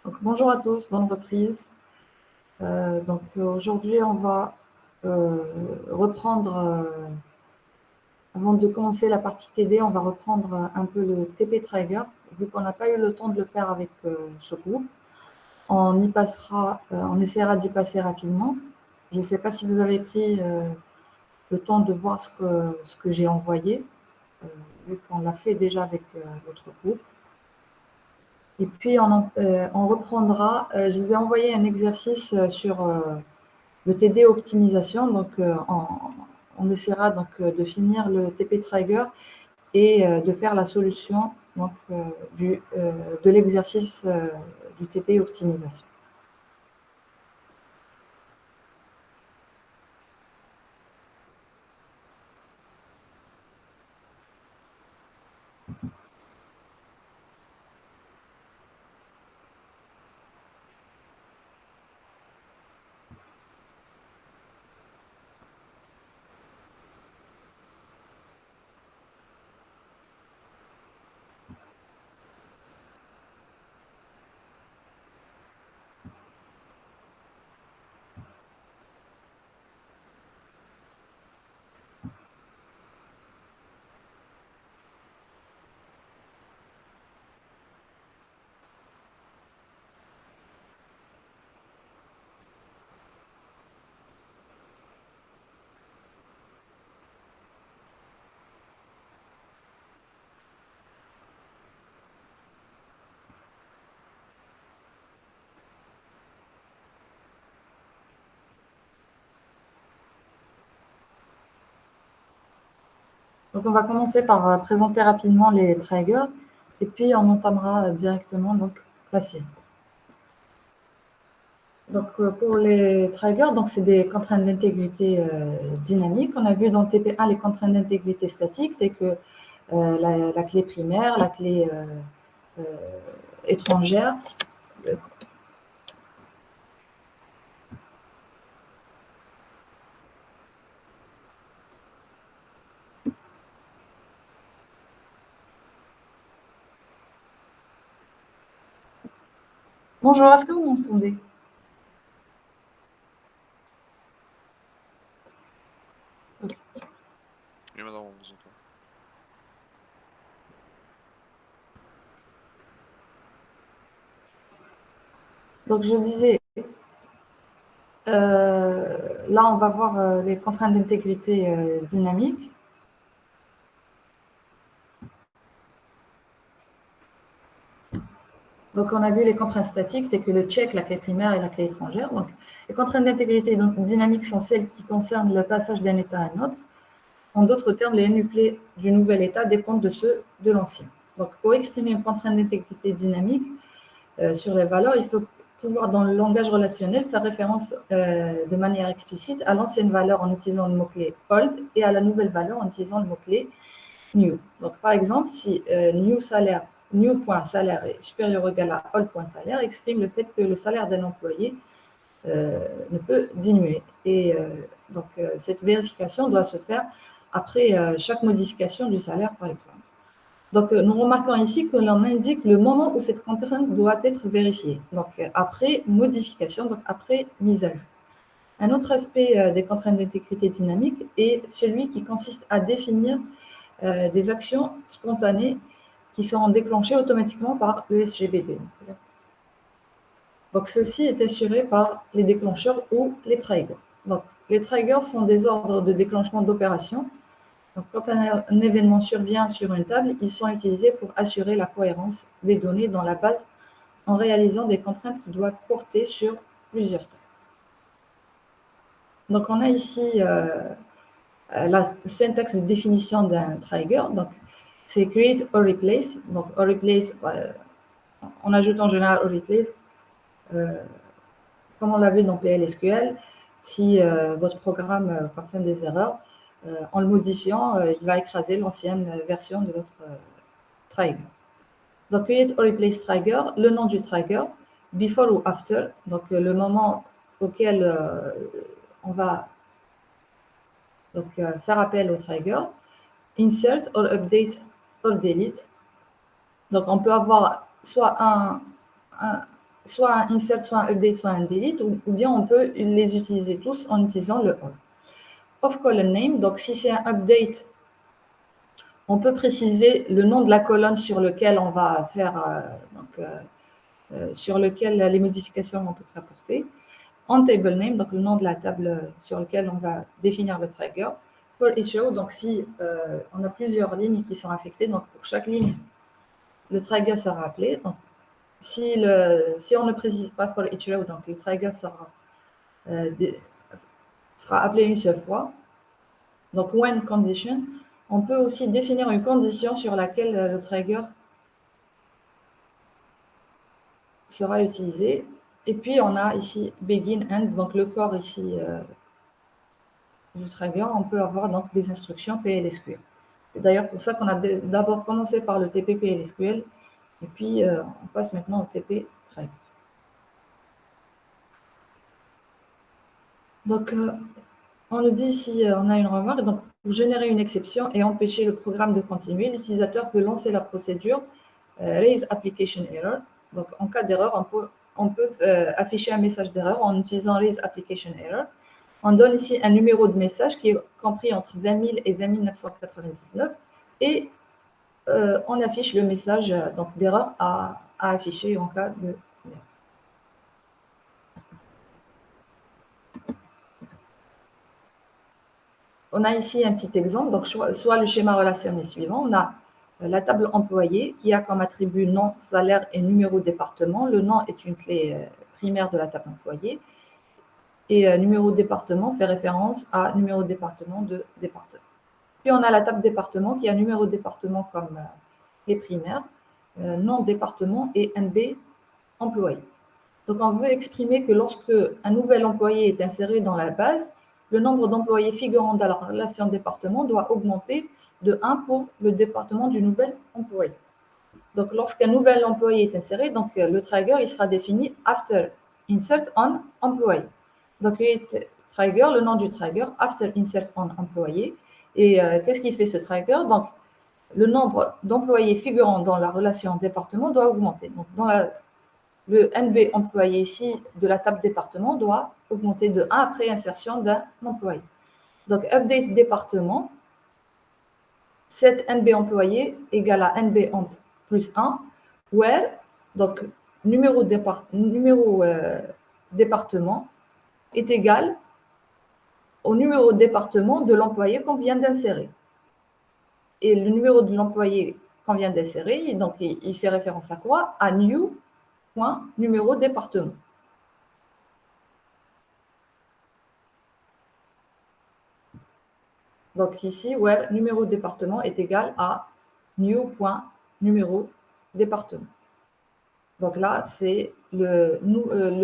Donc, bonjour à tous, bonne reprise. Aujourd'hui, on va reprendre, avant de commencer la partie TD, on va reprendre un peu le TP Trigger, vu qu'on n'a pas eu le temps de le faire avec ce groupe. On essaiera d'y passer rapidement. Je ne sais pas si vous avez pris le temps de voir ce que j'ai envoyé, vu qu'on l'a fait déjà avec votre groupe. Et puis, on reprendra. Je vous ai envoyé un exercice sur le TD optimisation. On essaiera de finir le TP Trigger et de faire la solution de l'exercice du TD optimisation. Donc, on va commencer par présenter rapidement les triggers et puis on entamera directement la série. Pour les triggers, c'est des contraintes d'intégrité dynamiques. On a vu dans TP1 les contraintes d'intégrité statique, telles que la clé primaire, la clé étrangère. Bonjour, est-ce que vous m'entendez? Oui, madame, on vous entend. Donc, je disais, là, on va voir les contraintes d'intégrité dynamique. Donc, on a vu les contraintes statiques, telles que le check, la clé primaire et la clé étrangère. Donc, les contraintes d'intégrité dynamique sont celles qui concernent le passage d'un état à un autre. En d'autres termes, les nuclés du nouvel état dépendent de ceux de l'ancien. Donc, pour exprimer une contrainte d'intégrité dynamique sur les valeurs, il faut pouvoir, dans le langage relationnel, faire référence de manière explicite à l'ancienne valeur en utilisant le mot-clé old et à la nouvelle valeur en utilisant le mot-clé new. Donc, par exemple, si new.salaire est supérieur ou égal à old.salaire, exprime le fait que le salaire d'un employé ne peut diminuer. Et cette vérification doit se faire après chaque modification du salaire, par exemple. Donc, nous remarquons ici que l'on indique le moment où cette contrainte doit être vérifiée. Donc, après modification, donc après mise à jour. Un autre aspect des contraintes d'intégrité dynamique est celui qui consiste à définir des actions spontanées qui seront déclenchées automatiquement par le SGBD. Donc, ceci est assuré par les déclencheurs ou les triggers. Donc, les triggers sont des ordres de déclenchement d'opérations. Donc, quand un événement survient sur une table, ils sont utilisés pour assurer la cohérence des données dans la base en réalisant des contraintes qui doivent porter sur plusieurs tables. Donc, on a ici la syntaxe de définition d'un trigger. Donc, c'est create or replace. Donc, or replace, on ajoute en général or replace. Comme on l'a vu dans PLSQL, si votre programme contient des erreurs, en le modifiant, il va écraser l'ancienne version de votre trigger. Donc, create or replace trigger, le nom du trigger, before ou after, donc le moment auquel on va faire appel au trigger, insert or update or delete. Donc, on peut avoir soit soit un insert, soit un update, soit un delete, ou bien on peut les utiliser tous en utilisant le all. Of column name, donc si c'est un update, on peut préciser le nom de la colonne sur lequel on va faire, sur lequel les modifications vont être apportées. On table name, donc le nom de la table sur lequel on va définir le trigger. For each row, donc si on a plusieurs lignes qui sont affectées, donc pour chaque ligne, le trigger sera appelé. Donc, si on ne précise pas for each row, donc le trigger sera appelé une seule fois. Donc, when condition, on peut aussi définir une condition sur laquelle le trigger sera utilisé. Et puis, on a ici begin, end, donc le corps ici du trigger, on peut avoir donc des instructions PLSQL. C'est d'ailleurs pour ça qu'on a d'abord commencé par le TP PLSQL, et puis on passe maintenant au TP trigger. Donc, on nous dit ici, on a une remarque, donc pour générer une exception et empêcher le programme de continuer, l'utilisateur peut lancer la procédure Raise Application Error. Donc, en cas d'erreur, on peut afficher un message d'erreur en utilisant Raise Application Error. On donne ici un numéro de message qui est compris entre 20 000 et 20 999 et on affiche le message d'erreur à afficher en cas de. On a ici un petit exemple, donc soit le schéma relationnel suivant, on a la table employé qui a comme attribut nom, salaire et numéro département. Le nom est une clé primaire de la table employé et numéro département fait référence à numéro département de département. Puis on a la table département qui a numéro département comme clé primaire, nom département et NB employé. Donc on veut exprimer que lorsque un nouvel employé est inséré dans la base, le nombre d'employés figurant dans la relation département doit augmenter de 1 pour le département du nouvel employé. Donc, lorsqu'un nouvel employé est inséré, donc le trigger il sera défini after insert on employee. Donc, trigger, le nom du trigger, after insert on employé. Et qu'est-ce qui fait ce trigger? Donc, le nombre d'employés figurant dans la relation département doit augmenter. Donc, le NB employé ici de la table département doit augmenter de 1 après insertion d'un employé. Donc, update département, set NB employé égale à NB emp plus 1, where, donc numéro département est égal au numéro département de l'employé qu'on vient d'insérer. Et le numéro de l'employé qu'on vient d'insérer, donc il fait référence à quoi? À new numéro département. Donc ici, where numéro département est égal à new.numéro département. Donc là, c'est le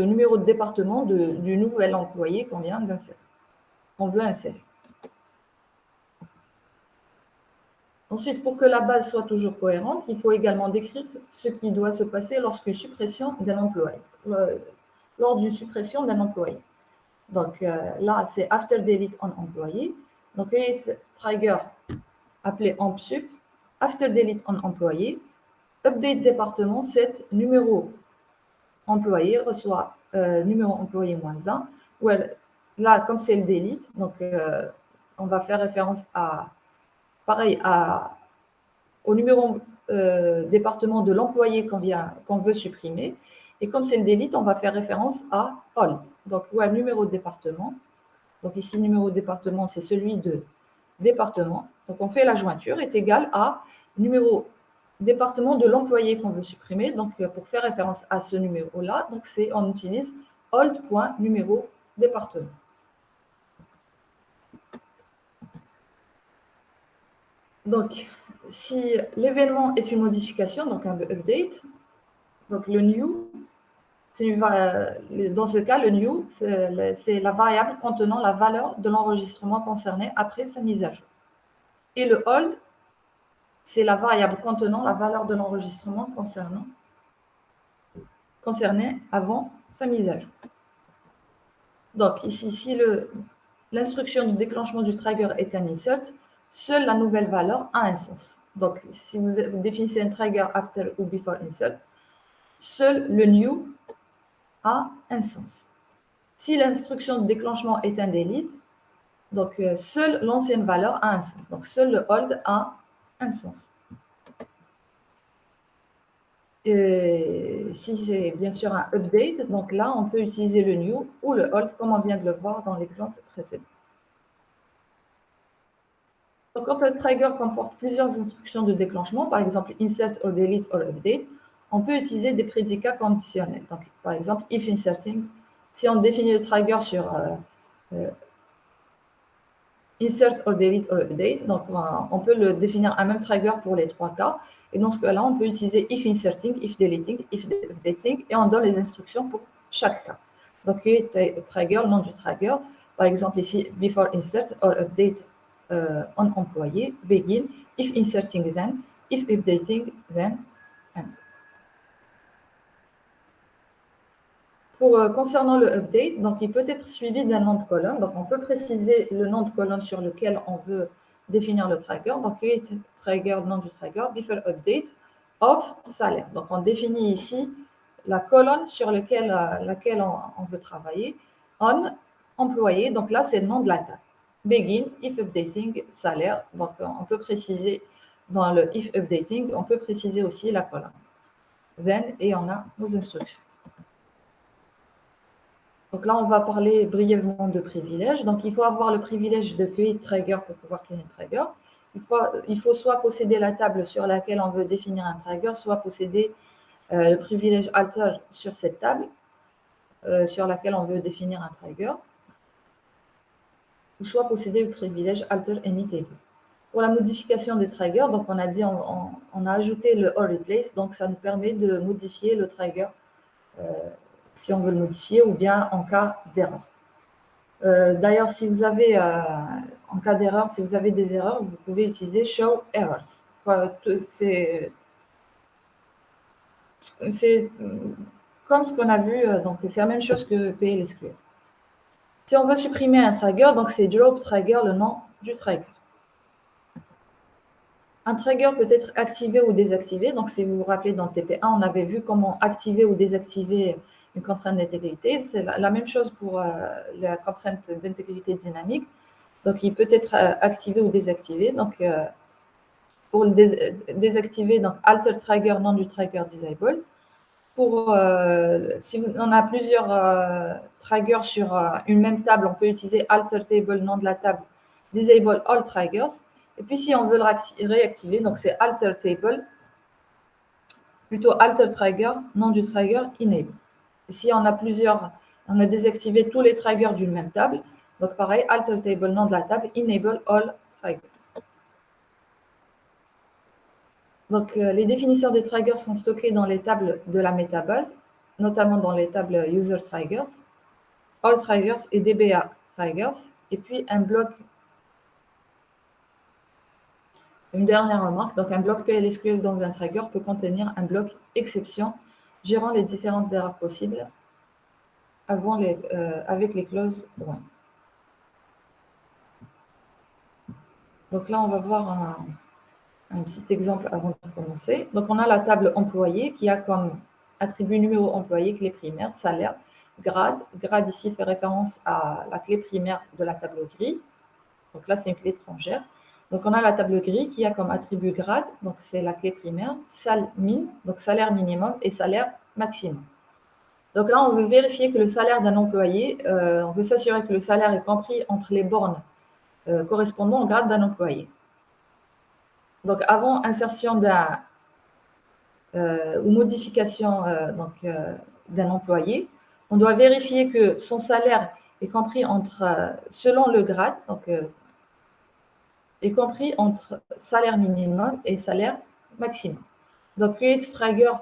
numéro de département du nouvel employé qu'on vient d'insérer, qu'on veut insérer. Ensuite, pour que la base soit toujours cohérente, il faut également décrire ce qui doit se passer lorsqu'une suppression d'un employé, lors d'une suppression d'un employé. Donc là, c'est after delete on employé. Donc, trigger appelé ampsup, after delete on employé, update département, set numéro employé reçoit numéro employé moins 1. Là, comme c'est le delete, donc on va faire référence à, pareil, au numéro département de l'employé qu'on veut supprimer. Et comme c'est le delete, on va faire référence à old. Donc, numéro département. Donc ici, numéro département, c'est celui de département. Donc on fait la jointure est égal à numéro département de l'employé qu'on veut supprimer. Donc pour faire référence à ce numéro-là, donc on utilise old.numéro département. Donc si l'événement est une modification, donc un update, donc le new, dans ce cas, le new, c'est la variable contenant la valeur de l'enregistrement concerné après sa mise à jour. Et le old, c'est la variable contenant la valeur de l'enregistrement concerné avant sa mise à jour. Donc ici, si l'instruction de déclenchement du trigger est un insert, seule la nouvelle valeur a un sens. Donc si vous définissez un trigger after ou before insert, seul le new a un sens. Si l'instruction de déclenchement est un delete, donc seule l'ancienne valeur a un sens. Donc seul le hold a un sens. Et si c'est bien sûr un update, donc là on peut utiliser le new ou le hold comme on vient de le voir dans l'exemple précédent. Donc quand le trigger comporte plusieurs instructions de déclenchement, par exemple insert or delete or update, on peut utiliser des prédicats conditionnels. Donc par exemple if inserting, si on définit le trigger sur insert or delete or update, donc on peut le définir un même trigger pour les trois cas. Et dans ce cas-là, on peut utiliser if inserting, if deleting, if updating, et on donne les instructions pour chaque cas. Donc, trigger, nom du trigger, par exemple ici, before insert or update on employé, begin, if inserting then, if updating then, end. Concernant le update, donc il peut être suivi d'un nom de colonne. Donc, on peut préciser le nom de colonne sur lequel on veut définir le trigger. Donc, create trigger, nom du trigger, before update of salaire. Donc, on définit ici la colonne sur laquelle on veut travailler. On, employé, donc là, c'est le nom de la table. Begin, if updating, salaire. Donc, on peut préciser dans le if updating, on peut préciser aussi la colonne. Then, et on a nos instructions. Donc là, on va parler brièvement de privilèges. Donc, il faut avoir le privilège de create trigger pour pouvoir créer un trigger. Il faut soit posséder la table sur laquelle on veut définir un trigger, soit posséder le privilège alter sur cette table sur laquelle on veut définir un trigger, ou soit posséder le privilège alter any table. Pour la modification des triggers, donc on a dit on a ajouté le or replace, donc ça nous permet de modifier le trigger si on veut le modifier ou bien en cas d'erreur. D'ailleurs, si vous avez, en cas d'erreur, si vous avez des erreurs, vous pouvez utiliser show errors. C'est comme ce qu'on a vu, donc c'est la même chose que PLSQL. Si on veut supprimer un trigger, donc c'est drop trigger, le nom du trigger. Un trigger peut être activé ou désactivé. Donc, si vous vous rappelez, dans le TP1, on avait vu comment activer ou désactiver une contrainte d'intégrité. C'est la même chose pour la contrainte d'intégrité dynamique. Donc, il peut être activé ou désactivé. Donc, pour le désactiver, donc alter trigger, nom du trigger disable. Si on a plusieurs triggers sur une même table, on peut utiliser alter table, nom de la table, disable all triggers. Et puis, si on veut le réactiver, donc c'est alter table, plutôt alter trigger, nom du trigger, enable. Et si on a on a désactivé tous les triggers d'une même table, donc pareil, alter table, nom de la table, enable all triggers. Donc, les définitions des triggers sont stockées dans les tables de la métabase, notamment dans les tables user triggers, all triggers et DBA triggers, et puis un bloc. Une dernière remarque, donc un bloc PLSQL dans un trigger peut contenir un bloc exception gérant les différentes erreurs possibles avec les clauses one. Donc là, on va voir un petit exemple avant de commencer. Donc on a la table employé qui a comme attribut numéro employé clé primaire, salaire, grade. Grade ici fait référence à la clé primaire de la table gris. Donc là, c'est une clé étrangère. Donc, on a la table gris qui a comme attribut grade, donc c'est la clé primaire, sal min, donc salaire minimum et salaire maximum. Donc là, on veut vérifier que le salaire d'un employé, on veut s'assurer que le salaire est compris entre les bornes correspondant au grade d'un employé. Donc, avant insertion ou modification d'un employé, on doit vérifier que son salaire est compris selon le grade, donc est compris entre salaire minimum et salaire maximum. Donc, create trigger,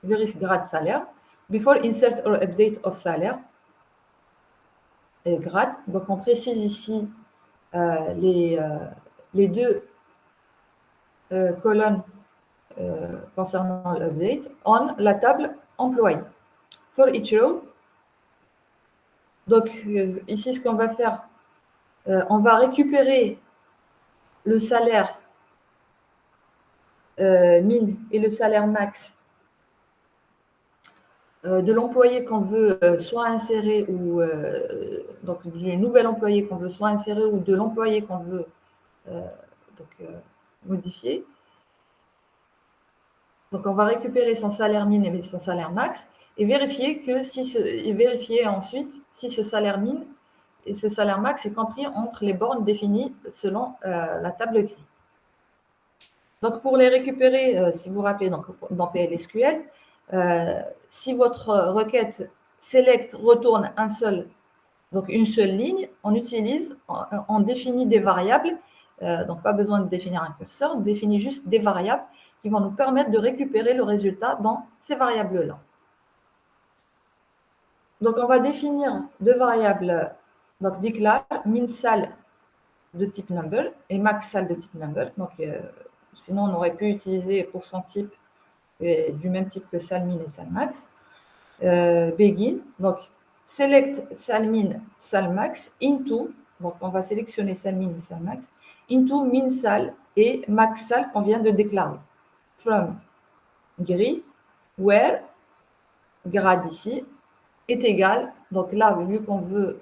vérifie grade salaire. Before insert or update of salaire et grade. Donc, on précise ici les deux colonnes concernant l'update. On la table employé. For each row. Donc, ici, ce qu'on va faire, on va récupérer le salaire min et le salaire max de l'employé qu'on veut soit insérer ou donc du nouvel employé qu'on veut soit insérer ou de l'employé qu'on veut modifier. Donc, on va récupérer son salaire min et son salaire max et vérifier ensuite si ce salaire min et ce salaire max est compris entre les bornes définies selon la table grille. Donc, pour les récupérer, si vous vous rappelez, donc, dans PLSQL, si votre requête select retourne une seule ligne, on définit des variables, donc pas besoin de définir un curseur, on définit juste des variables qui vont nous permettre de récupérer le résultat dans ces variables-là. Donc, on va définir deux variables, donc declare, min_sal de type number et max_sal de type number. Donc, sinon, on aurait pu utiliser %type du même type que salmin et salmax. Begin, donc select salmin, salmax into, donc on va sélectionner salmin et salmax, into min_sal et max_sal qu'on vient de déclarer. From gris, where, grade ici, est égal, donc là, vu qu'on veut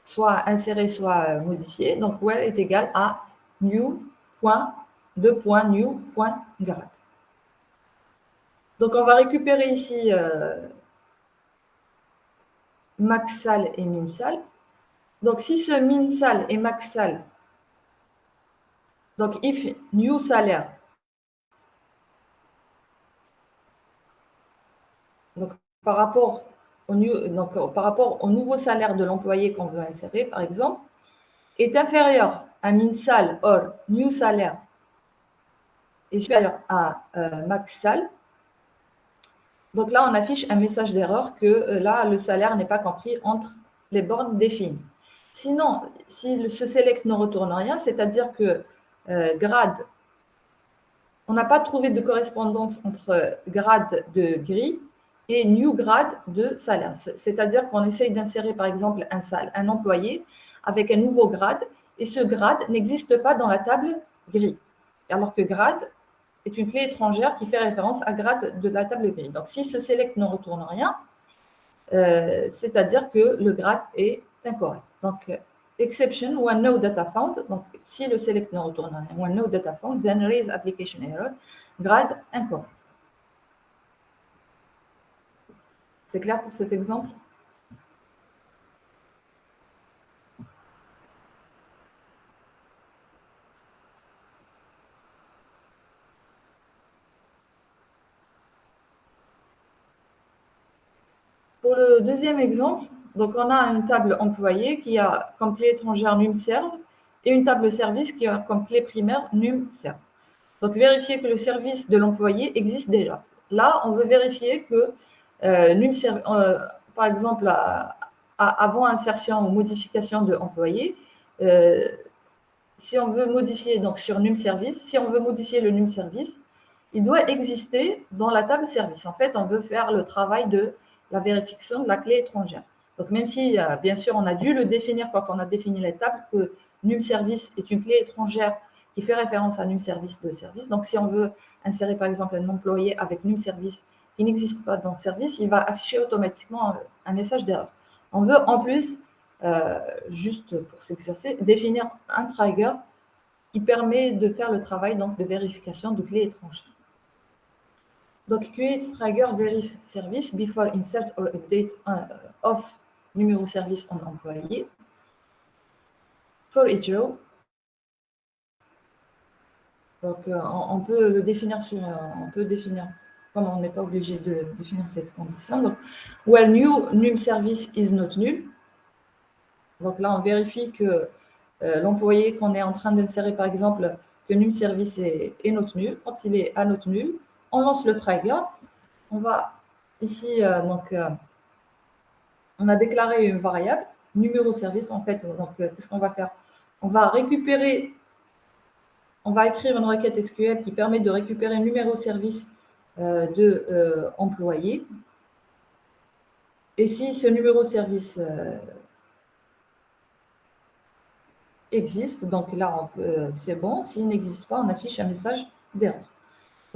soit insérer, soit modifier, donc where est égal à new.2.new.grade. Donc, on va récupérer ici max_sal et min_sal. Donc, si ce min_sal et max_sal, donc if new salaire, donc par rapport au nouveau salaire de l'employé qu'on veut insérer, par exemple, est inférieur à min_sal or new salaire est supérieur à max_sal, donc là, on affiche un message d'erreur que là, le salaire n'est pas compris entre les bornes définies. Sinon, si ce select ne retourne rien, c'est-à-dire que grade, on n'a pas trouvé de correspondance entre grade de gris et new grade de salaire. C'est-à-dire qu'on essaye d'insérer, par exemple, un employé avec un nouveau grade et ce grade n'existe pas dans la table gris. Alors que grade est une clé étrangère qui fait référence à grade de la table gris. Donc, si ce select ne retourne rien, c'est-à-dire que le grade est incorrect. Donc, exception, when no data found. Donc, si le select ne retourne rien, when no data found, then raise application error, grade incorrect. C'est clair pour cet exemple? Pour le deuxième exemple, donc on a une table employé qui a comme clé étrangère numserve et une table service qui a comme clé primaire numserve. Donc, vérifier que le service de l'employé existe déjà. Là, on veut vérifier que par exemple, avant insertion ou modification de employé, si on veut modifier donc sur numService, si on veut modifier le numService, il doit exister dans la table service. En fait, on veut faire le travail de la vérification de la clé étrangère. Donc, même si, bien sûr, on a dû le définir quand on a défini les tables, que numService est une clé étrangère qui fait référence à numService de service. Donc, si on veut insérer, par exemple, un employé avec numService qui n'existe pas dans service, il va afficher automatiquement un message d'erreur. On veut, en plus, juste pour s'exercer, définir un trigger qui permet de faire le travail donc, de vérification de clés étrangères. Donc, create trigger verif service before insert or update of numéro service en employé. For each row. Donc, on peut le définir comme on n'est pas obligé de définir cette condition. Donc, where new numService is not null. Donc là, on vérifie que l'employé qu'on est en train d'insérer, par exemple, que numService est not null. Quand il est à not null, on lance le trigger. On va ici, on a déclaré une variable, numéro service, en fait. Donc, qu'est-ce qu'on va faire? On va écrire une requête SQL qui permet de récupérer un numéro service de employé. Et si ce numéro service existe, donc là, c'est bon. S'il n'existe pas, on affiche un message d'erreur.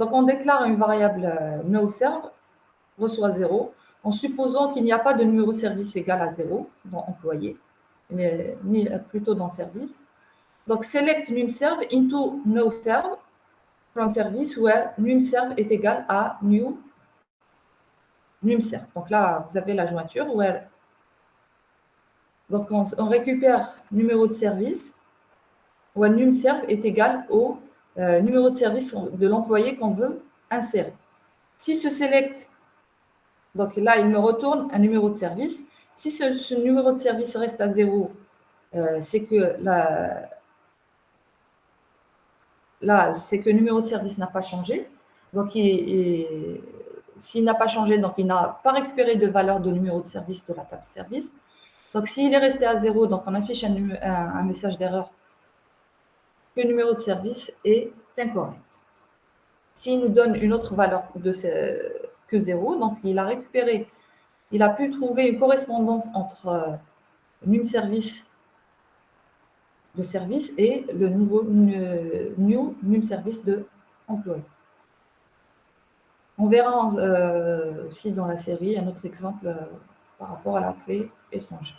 Donc, on déclare une variable noServe reçoit 0 en supposant qu'il n'y a pas de numéro de service égal à 0 dans employé, ni plutôt dans service. Donc, select numserve into noServe from service where numserve est égal à new numserve. Donc là, vous avez la jointure where. Donc, on récupère numéro de service où numserve est égal au numéro de service de l'employé qu'on veut insérer. Si ce select, donc là, il me retourne un numéro de service. Si ce numéro de service reste à 0, c'est que c'est que le numéro de service n'a pas changé. Donc, s'il n'a pas changé, donc il n'a pas récupéré de valeur de numéro de service de la table service. Donc, s'il est resté à 0, donc on affiche un message d'erreur que le numéro de service est incorrect. S'il nous donne une autre valeur que 0, donc il a récupéré, il a pu trouver une correspondance entre num service de service et le nouveau new num service de employé. On verra aussi dans la série un autre exemple par rapport à la clé étrangère.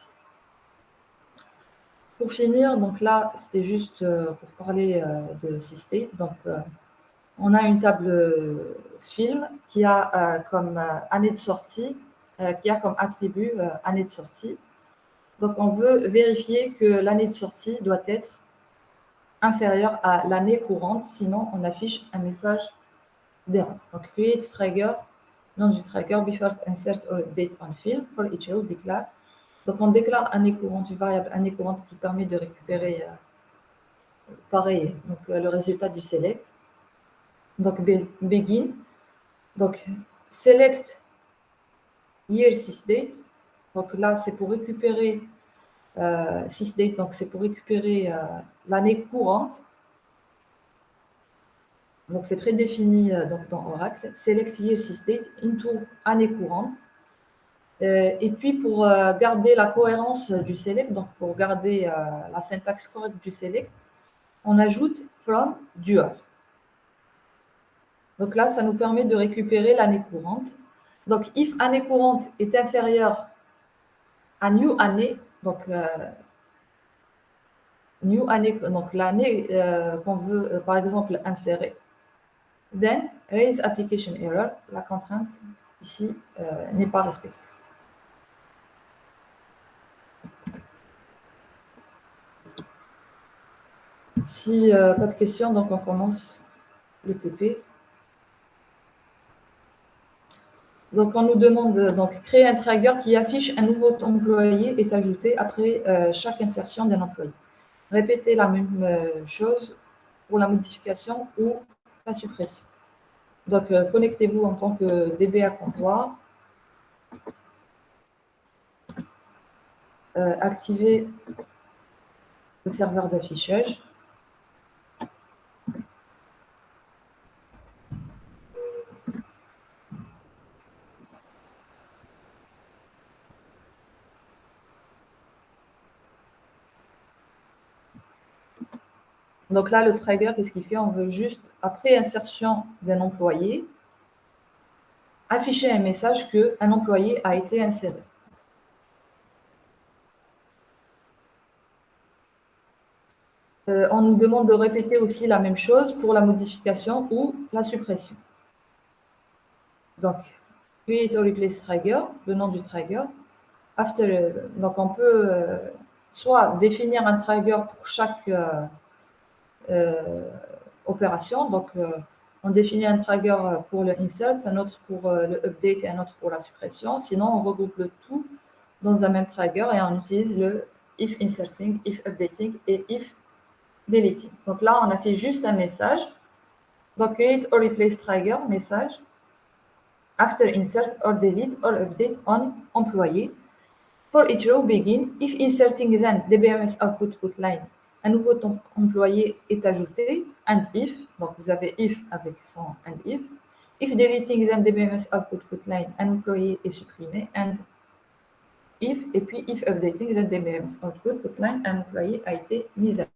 Pour finir, donc là, c'était juste pour parler de SysState. Donc, on a une table film qui a comme année de sortie, qui a comme attribut année de sortie. Donc, on veut vérifier que l'année de sortie doit être inférieure à l'année courante, sinon on affiche un message d'erreur. Donc, create trigger, nom du trigger, before insert or update on film, for each row déclare. Donc, on déclare année courante, une variable année courante qui permet de récupérer, pareil, donc, le résultat du select. Donc, begin. Donc, select year sysdate. Donc, là, c'est pour récupérer sysdate, donc c'est pour récupérer l'année courante. Donc, c'est prédéfini donc, dans Oracle. Select year sysdate into année courante. Et puis, pour garder la cohérence du select, donc pour garder la syntaxe correcte du select, on ajoute from dual. Donc là, ça nous permet de récupérer l'année courante. Donc, if année courante est inférieure à new année, donc new année, donc l'année qu'on veut, par exemple, insérer, then raise application error, la contrainte ici n'est pas respectée. Si pas de questions, donc on commence le TP. Donc, on nous demande donc créer un trigger qui affiche un nouveau employé est ajouté après chaque insertion d'un employé. Répétez la même chose pour la modification ou la suppression. Donc, connectez-vous en tant que DBA comptoir. Activez le serveur d'affichage. Donc là, le trigger, qu'est-ce qu'il fait? On veut juste, après insertion d'un employé, afficher un message qu'un employé a été inséré. On nous demande de répéter aussi la même chose pour la modification ou la suppression. Donc, create or replace trigger, le nom du trigger. Donc, on peut soit définir un trigger pour chaque opération. Donc, on définit un trigger pour le insert, un autre pour le update et un autre pour la suppression. Sinon, on regroupe le tout dans un même trigger et on utilise le if inserting, if updating et if deleting. Donc là, on affiche juste un message. Donc, create or replace trigger, message. After insert or delete or update on employé. For each row, begin. If inserting then DBMS output line, un nouveau employé est ajouté. And if, donc vous avez if avec son and if. If deleting then DBMS output line, un employé est supprimé. And if, et puis if updating then DBMS output line, un employé a été mis à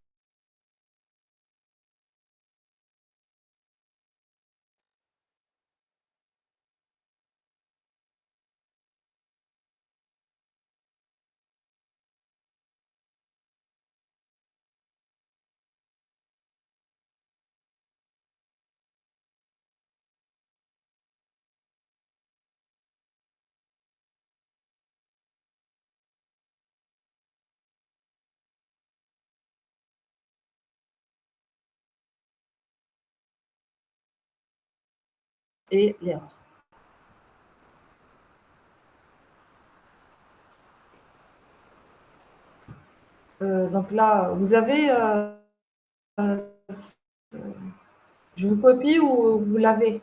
et l'erreur. Donc là, vous avez... je vous copie ou vous l'avez?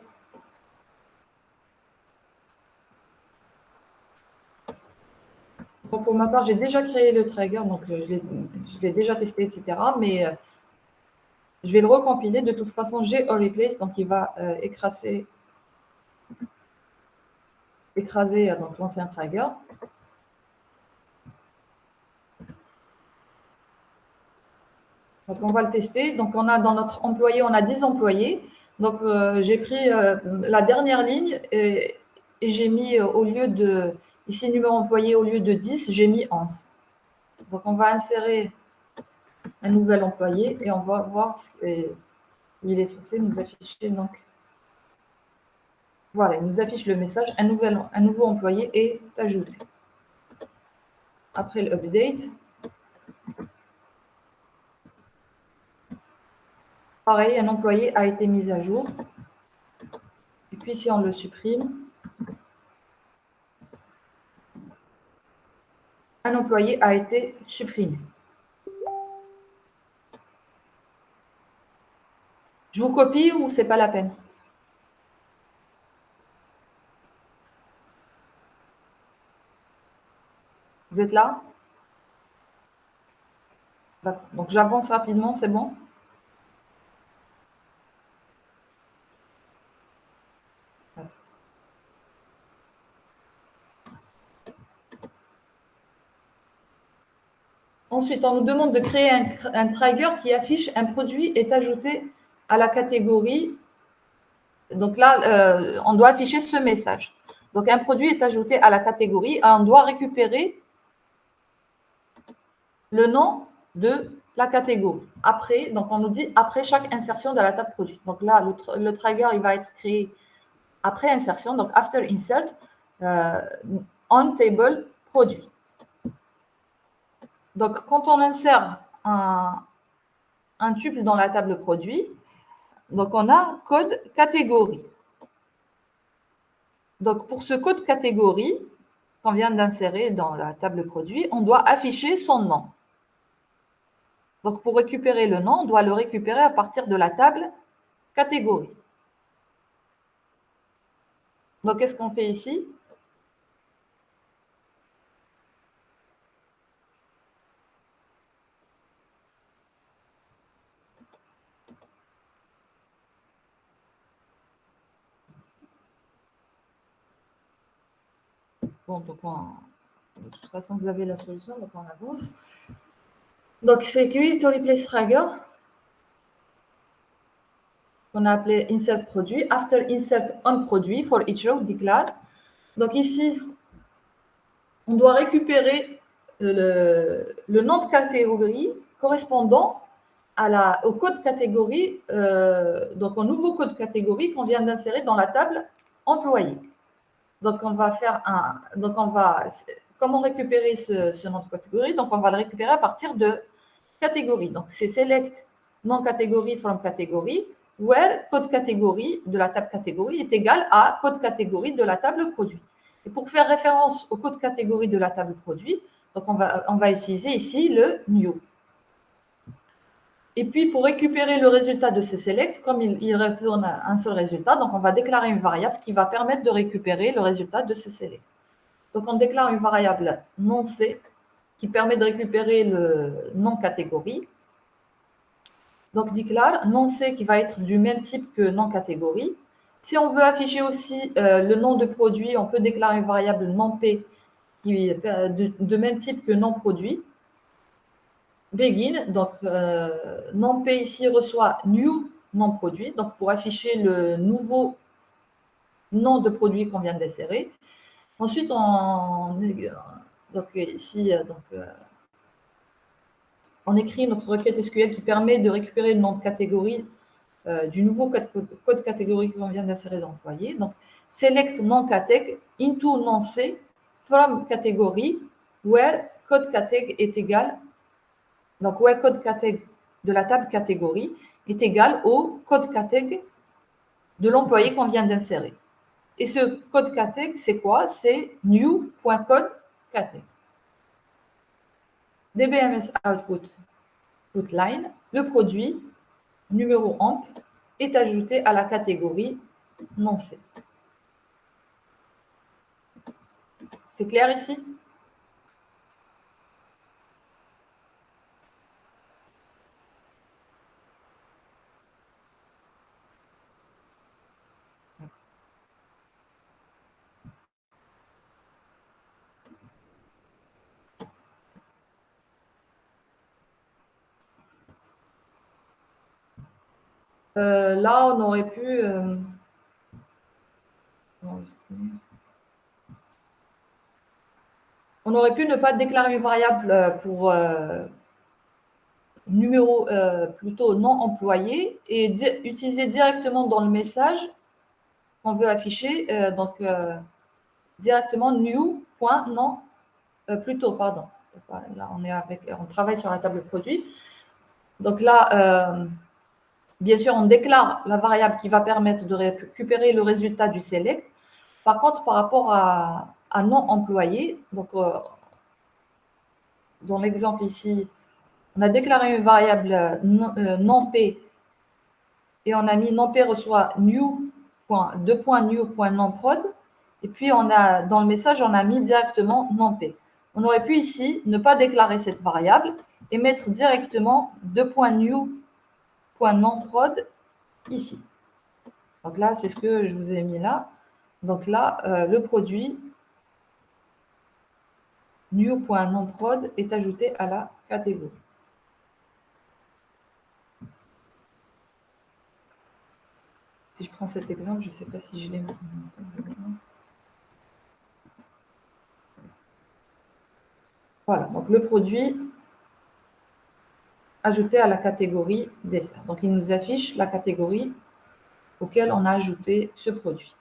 Bon, pour ma part, j'ai déjà créé le trigger, donc je l'ai déjà testé, etc. Mais je vais le recompiler. De toute façon, j'ai all replace, donc il va écraser donc l'ancien trigger. Donc, on va le tester. Donc, on a dans notre employé, on a 10 employés. Donc, j'ai pris la dernière ligne et j'ai mis au lieu de, ici, numéro employé, au lieu de 10, j'ai mis 11. Donc, on va insérer un nouvel employé et on va voir il est censé nous afficher. Donc, voilà, il nous affiche le message, un nouveau employé est ajouté. Après le update, pareil, un employé a été mis à jour. Et puis, si on le supprime, un employé a été supprimé. Je vous copie ou c'est pas la peine? Vous êtes là? D'accord. Donc, j'avance rapidement, c'est bon? Ensuite, on nous demande de créer un trigger qui affiche un produit est ajouté à la catégorie. Donc là, on doit afficher ce message. Donc, un produit est ajouté à la catégorie et on doit récupérer le nom de la catégorie. Après, donc on nous dit après chaque insertion de la table produit. Donc là, le trigger, il va être créé après insertion, donc after insert, on table produit. Donc, quand on insère un tuple dans la table produit, donc on a code catégorie. Donc, pour ce code catégorie qu'on vient d'insérer dans la table produit, on doit afficher son nom. Donc, pour récupérer le nom, on doit le récupérer à partir de la table catégorie. Donc, qu'est-ce qu'on fait ici? Bon, donc de toute façon, vous avez la solution, donc on avance. Donc, c'est create to replace trigger, qu'on a appelé insert produit. After insert on produit, for each row, declare. Donc, ici, on doit récupérer le nom de catégorie correspondant au code catégorie, donc au nouveau code catégorie qu'on vient d'insérer dans la table employé. Donc, on va faire comment récupérer ce nom de catégorie? Donc, on va le récupérer à partir de catégorie. Donc, c'est select non catégorie from catégorie, where code catégorie de la table catégorie est égal à code catégorie de la table produit. Et pour faire référence au code catégorie de la table produit, donc on va utiliser ici le new. Et puis, pour récupérer le résultat de ce select, comme il retourne un seul résultat, donc on va déclarer une variable qui va permettre de récupérer le résultat de ce select. Donc, on déclare une variable non C qui permet de récupérer le nom catégorie. Donc, déclare non C qui va être du même type que non catégorie. Si on veut afficher aussi le nom de produit, on peut déclarer une variable non P qui est de même type que non produit. Begin, donc non P ici reçoit new non produit, donc pour afficher le nouveau nom de produit qu'on vient d'insérer. Ensuite, on écrit notre requête SQL qui permet de récupérer le nom de catégorie du nouveau code catégorie qu'on vient d'insérer dans l'employé. Donc, select non catég into non C from catégorie where code catég est égal. Donc, where code catég de la table catégorie est égal au code catég de l'employé qu'on vient d'insérer. Et ce code KT, c'est quoi? C'est new.code.kt. DBMS output line, le produit numéro amp est ajouté à la catégorie non C. C'est clair ici? Là, on aurait pu... on aurait pu ne pas déclarer une variable pour numéro plutôt non employé et utiliser directement dans le message qu'on veut afficher, directement new.non, plutôt, pardon. Là, on travaille sur la table produit. Donc là, bien sûr, on déclare la variable qui va permettre de récupérer le résultat du select. Par contre, par rapport à non employé, donc dans l'exemple ici, on a déclaré une variable non-p et on a mis non-p reçoit new.new.nonprod et puis on a dans le message, on a mis directement non-p. On aurait pu ici ne pas déclarer cette variable et mettre directement new.nonprod ici. Donc là, c'est ce que je vous ai mis là. Donc là, le produit new.nonprod est ajouté à la catégorie. Si je prends cet exemple, je ne sais pas si je l'ai mis. Voilà, donc le produit ajouté à la catégorie dessert. Donc il nous affiche la catégorie auquel on a ajouté ce produit.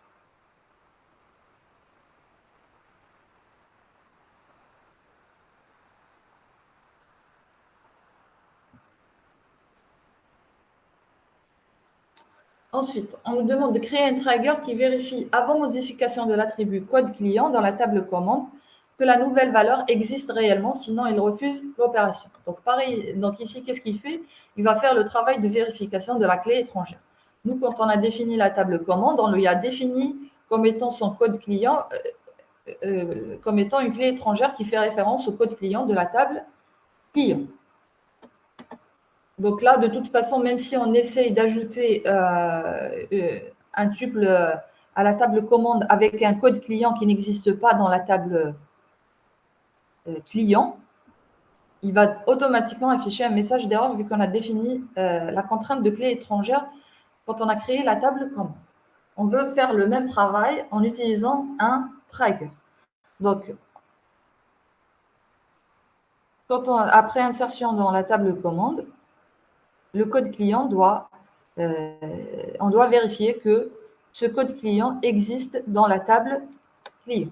Ensuite, on nous demande de créer un trigger qui vérifie avant modification de l'attribut code client dans la table commande que la nouvelle valeur existe réellement, sinon il refuse l'opération. Donc pareil, donc ici, qu'est-ce qu'il fait? Il va faire le travail de vérification de la clé étrangère. Nous, quand on a défini la table commande, on lui a défini comme étant son code client, comme étant une clé étrangère qui fait référence au code client de la table client. Donc là, de toute façon, même si on essaye d'ajouter un tuple à la table commande avec un code client qui n'existe pas dans la table client, il va automatiquement afficher un message d'erreur vu qu'on a défini la contrainte de clé étrangère quand on a créé la table commande. On veut faire le même travail en utilisant un trigger. Donc, après insertion dans la table commande, le code client on doit vérifier que ce code client existe dans la table client.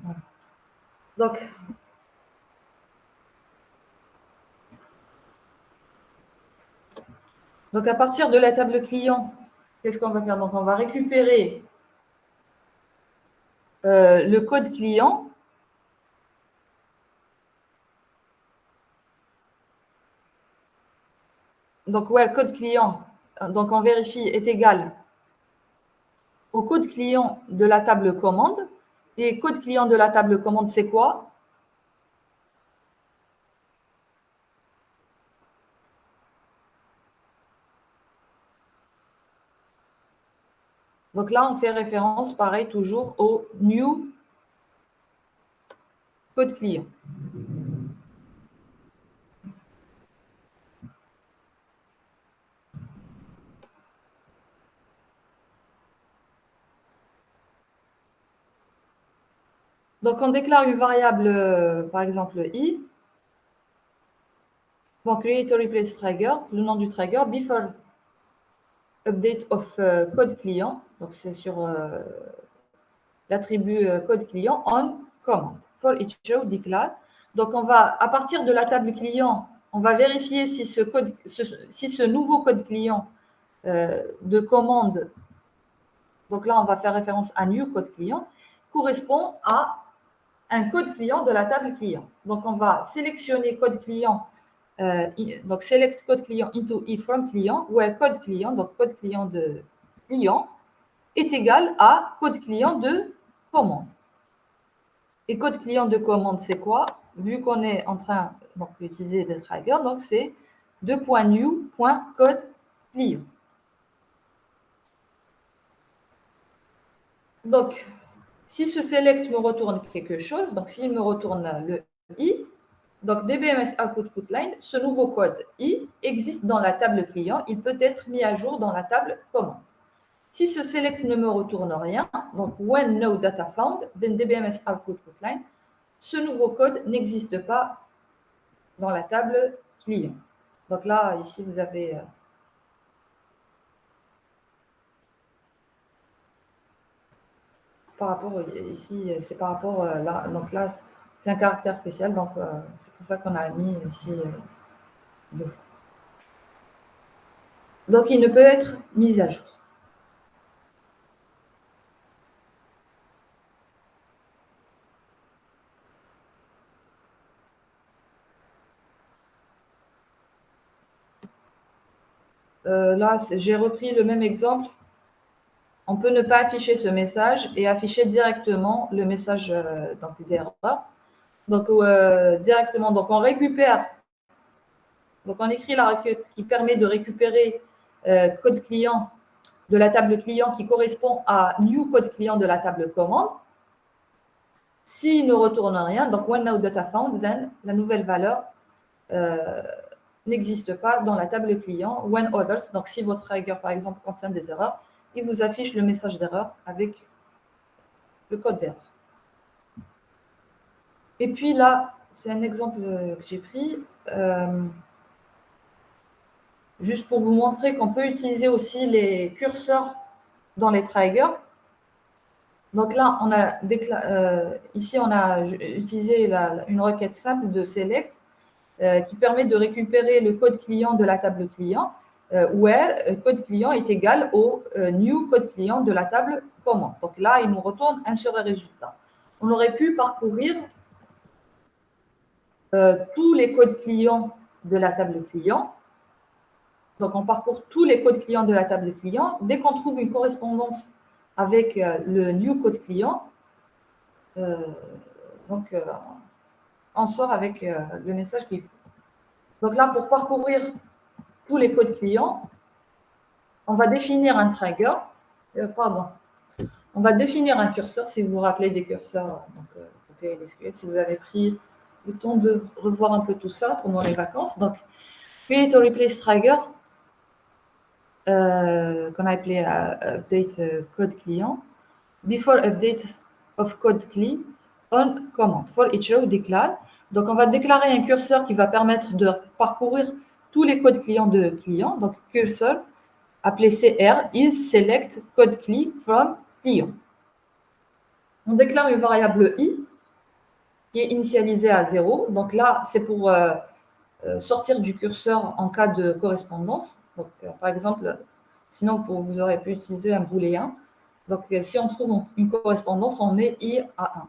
Voilà. Donc, à partir de la table client, qu'est-ce qu'on va faire? Donc, on va récupérer le code client. Donc, le code client, donc on vérifie, est égal au code client de la table commande. Et code client de la table commande, c'est quoi? Donc là, on fait référence, pareil, toujours au new code client. Donc, on déclare une variable, par exemple, i. Bon, create or replace trigger, le nom du trigger, before update of code client. Donc, c'est sur l'attribut code client on command. For each row declare. Donc, on va, à partir de la table client, on va vérifier si ce nouveau code client de commande, donc là, on va faire référence à new code client, correspond à un code client de la table client. Donc, on va sélectionner code client, donc select code client into i from client, where code client, donc code client de client, est égal à code client de commande. Et code client de commande, c'est quoi? Vu qu'on est en train d'utiliser des triggers, donc c'est .new.code client. Donc, si ce select me retourne quelque chose, donc s'il me retourne le i, donc DBMS output line, ce nouveau code i existe dans la table client, il peut être mis à jour dans la table commande. Si ce select ne me retourne rien, donc when no data found, then DBMS output line, ce nouveau code n'existe pas dans la table client. Donc là, ici, vous avez par rapport ici, c'est par rapport là. Donc là, c'est un caractère spécial, donc c'est pour ça qu'on a mis ici deux fois. Donc il ne peut être mis à jour. Là, j'ai repris le même exemple. On peut ne pas afficher ce message et afficher directement le message d'erreur. Donc, directement, donc on récupère, donc on écrit la requête qui permet de récupérer code client de la table client qui correspond à new code client de la table commande. S'il ne retourne rien, donc when no data found, then la nouvelle valeur n'existe pas dans la table client. When others, donc si votre trigger par exemple contient des erreurs, il vous affiche le message d'erreur avec le code d'erreur. Et puis là, c'est un exemple que j'ai pris, juste pour vous montrer qu'on peut utiliser aussi les curseurs dans les triggers. Donc là, ici, on a utilisé une requête simple de select qui permet de récupérer le code client de la table client, where code client est égal au new code client de la table commande. Donc là, il nous retourne un sur le résultat. On aurait pu parcourir tous les codes clients de la table client. Donc, on parcourt tous les codes clients de la table client. Dès qu'on trouve une correspondance avec le new code client, on sort avec le message qu'il faut. Donc là, pour parcourir tous les codes clients, on va définir un trigger. On va définir un curseur, si vous vous rappelez des curseurs, si vous avez pris le temps de revoir un peu tout ça pendant les vacances. Donc, create or replace trigger, qu'on a appelé update code client. Before update of code CLI on command. For each row declare. Donc, on va déclarer un curseur qui va permettre de parcourir tous les codes clients de client. Donc, cursor appelé CR is select code CLI from client. On déclare une variable i qui est initialisée à 0. Donc là, c'est pour sortir du curseur en cas de correspondance. Donc, par exemple, sinon, vous aurez pu utiliser un booléen. Donc, si on trouve une correspondance, on met i à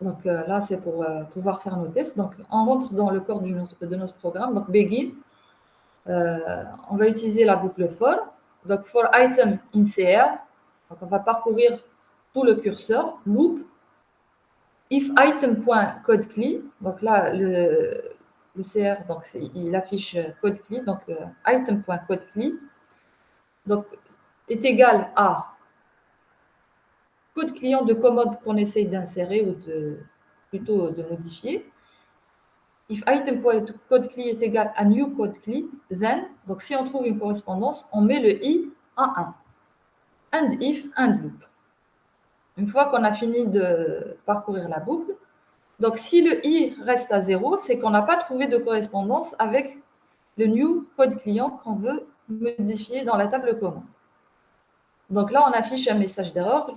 1. Donc là, c'est pour pouvoir faire nos tests. Donc, on rentre dans le corps de notre programme. Donc, begin, on va utiliser la boucle for. Donc, for item in CR, donc on va parcourir tout le curseur. Loop, if item.codeCli, donc là, le CR, donc il affiche codeCli, donc item.codeCli, donc est égal à code client de commande qu'on essaye d'insérer ou plutôt de modifier. If item.codeCli est égal à new codeCli, then, donc si on trouve une correspondance, on met le i à 1. And if, and loop. Une fois qu'on a fini de parcourir la boucle, donc si le i reste à 0, c'est qu'on n'a pas trouvé de correspondance avec le new code client qu'on veut modifier dans la table commande. Donc là, on affiche un message d'erreur.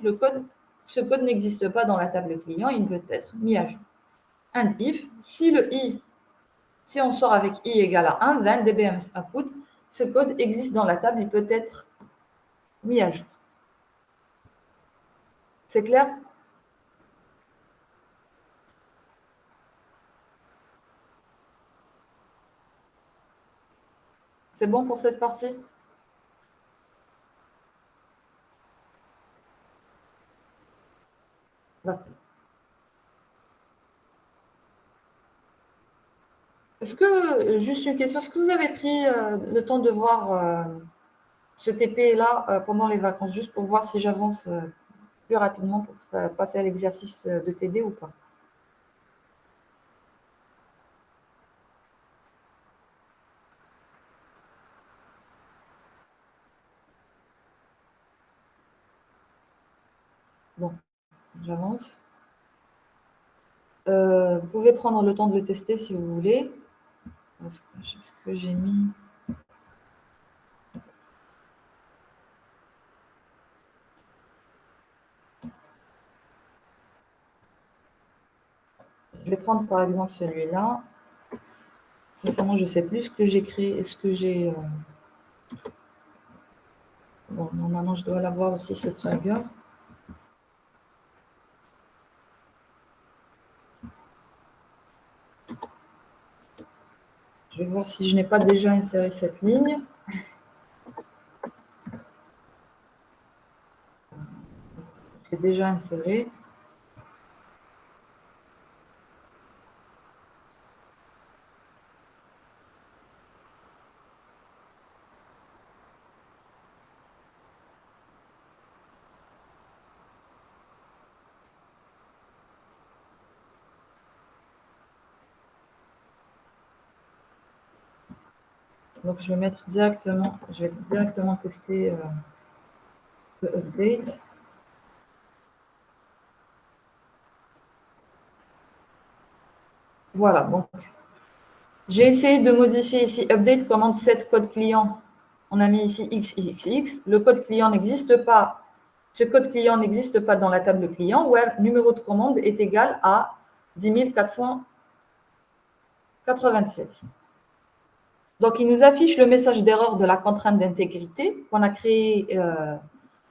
Ce code n'existe pas dans la table client, il peut être mis à jour. And if, si on sort avec i égale à 1, then dbms output, ce code existe dans la table, il peut être mis à jour. C'est clair? C'est bon pour cette partie? D'accord. Est-ce que, juste une question, est-ce que vous avez pris le temps de voir ce TP-là pendant les vacances, juste pour voir si j'avance plus rapidement pour passer à l'exercice de TD ou pas? Bon, j'avance. Vous pouvez prendre le temps de le tester si vous voulez. Est-ce que j'ai mis... Je vais prendre par exemple celui-là. Sincèrement, je ne sais plus ce que j'ai créé. Est-ce que j'ai... Bon, normalement, je dois l'avoir aussi, ce trigger. Je vais voir si je n'ai pas déjà inséré cette ligne. Je l'ai déjà inséré. Donc, je vais directement tester le update. Voilà, donc j'ai essayé de modifier ici update commande set code client. On a mis ici xxx. Le code client n'existe pas. Ce code client n'existe pas dans la table client, where numéro de commande est égal à 10 496. Donc, il nous affiche le message d'erreur de la contrainte d'intégrité qu'on a créée,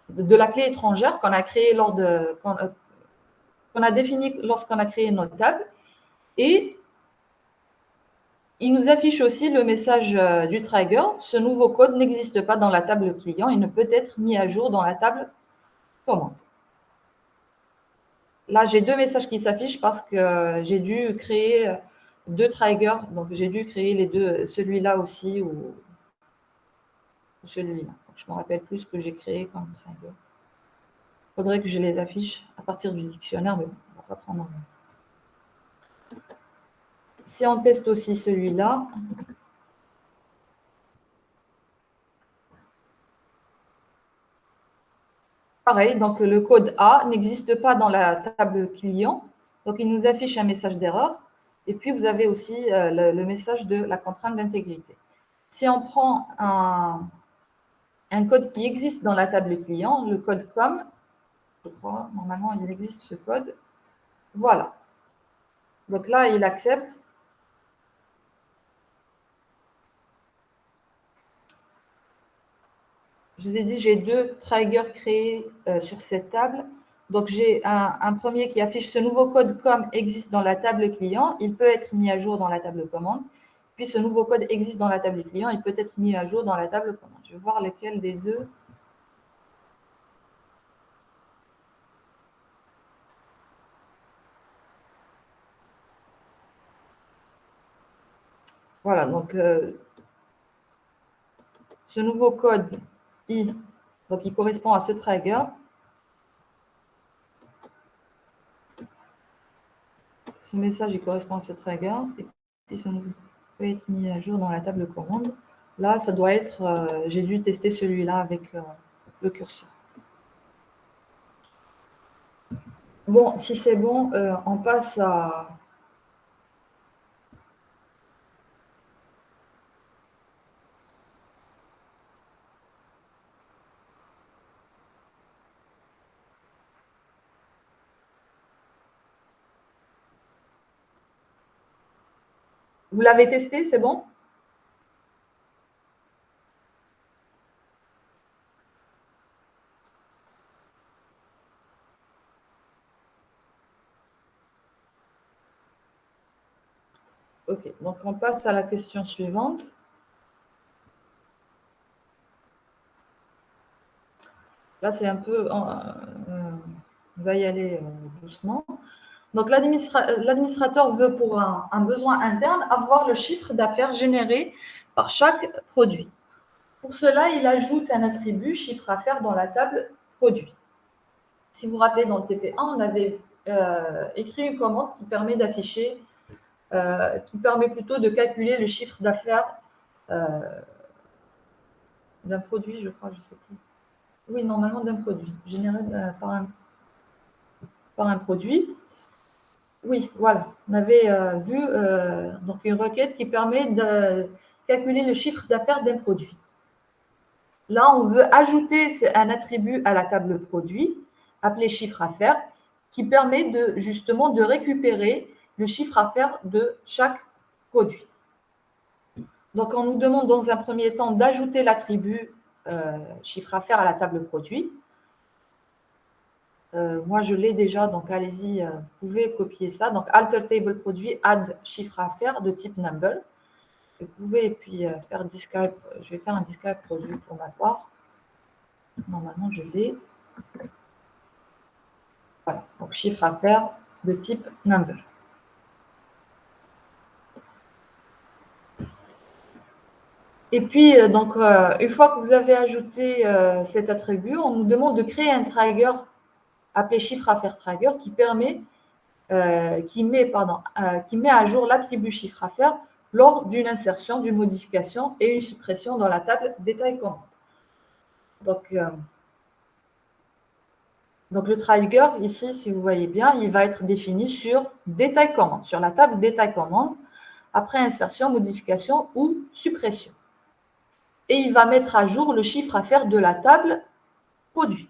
de la clé étrangère qu'on a créée qu'on a définie lorsqu'on a créé notre table. Et il nous affiche aussi le message du trigger. Ce nouveau code n'existe pas dans la table client. Il ne peut être mis à jour dans la table commande. Là, j'ai deux messages qui s'affichent parce que j'ai dû créer deux triggers. Donc, j'ai dû créer les deux, celui-là aussi ou celui-là. Je ne me rappelle plus ce que j'ai créé comme trigger. Il faudrait que je les affiche à partir du dictionnaire, mais on va pas prendre. Si on teste aussi celui-là, pareil, donc le code A n'existe pas dans la table client, donc il nous affiche un message d'erreur. Et puis, vous avez aussi le message de la contrainte d'intégrité. Si on prend un code qui existe dans la table client, le code COM, je crois, normalement, il existe ce code. Voilà. Donc là, il accepte. Je vous ai dit, j'ai deux triggers créés sur cette table. Donc, j'ai un premier qui affiche ce nouveau code COM existe dans la table client. Il peut être mis à jour dans la table commande. Puis, ce nouveau code existe dans la table client. Il peut être mis à jour dans la table commande. Je vais voir lequel des deux. Voilà, donc ce nouveau code I, donc il correspond à ce trigger. Ce message, il correspond à ce trigger. Et puis, ça peut être mis à jour dans la table commande. Là, ça doit être... j'ai dû tester celui-là avec le curseur. Bon, si c'est bon, on passe à... Vous l'avez testé, c'est bon? Ok, donc on passe à la question suivante. Là, c'est un peu... on va y aller doucement. Donc, l'administrateur veut, pour un besoin interne, avoir le chiffre d'affaires généré par chaque produit. Pour cela, il ajoute un attribut chiffre d'affaires dans la table produit. Si vous vous rappelez, dans le TP1, on avait écrit une commande qui permet d'afficher, qui permet plutôt de calculer le chiffre d'affaires d'un produit, je crois, je ne sais plus. Oui, normalement d'un produit, généré par un produit. Oui, voilà. On avait vu donc une requête qui permet de calculer le chiffre d'affaires d'un produit. Là, on veut ajouter un attribut à la table produit, appelé chiffre d'affaires, qui permet justement de récupérer le chiffre d'affaires de chaque produit. Donc, on nous demande dans un premier temps d'ajouter l'attribut chiffre d'affaires à la table produit. Moi, je l'ai déjà, donc allez-y, vous pouvez copier ça. Donc, alter table produit, add chiffre d'affaires de type number. Vous pouvez puis faire describe. Je vais faire un describe produit pour ma part. Normalement, je l'ai. Voilà, donc chiffre d'affaires de type number. Et puis, donc, une fois que vous avez ajouté cet attribut, on nous demande de créer un trigger appelé chiffre d'affaires trigger qui met à jour l'attribut chiffre d'affaires lors d'une insertion, d'une modification et une suppression dans la table détail commande. Donc le trigger, ici, si vous voyez bien, il va être défini sur détail commande, sur la table détail commande, après insertion, modification ou suppression. Et il va mettre à jour le chiffre d'affaires de la table produit.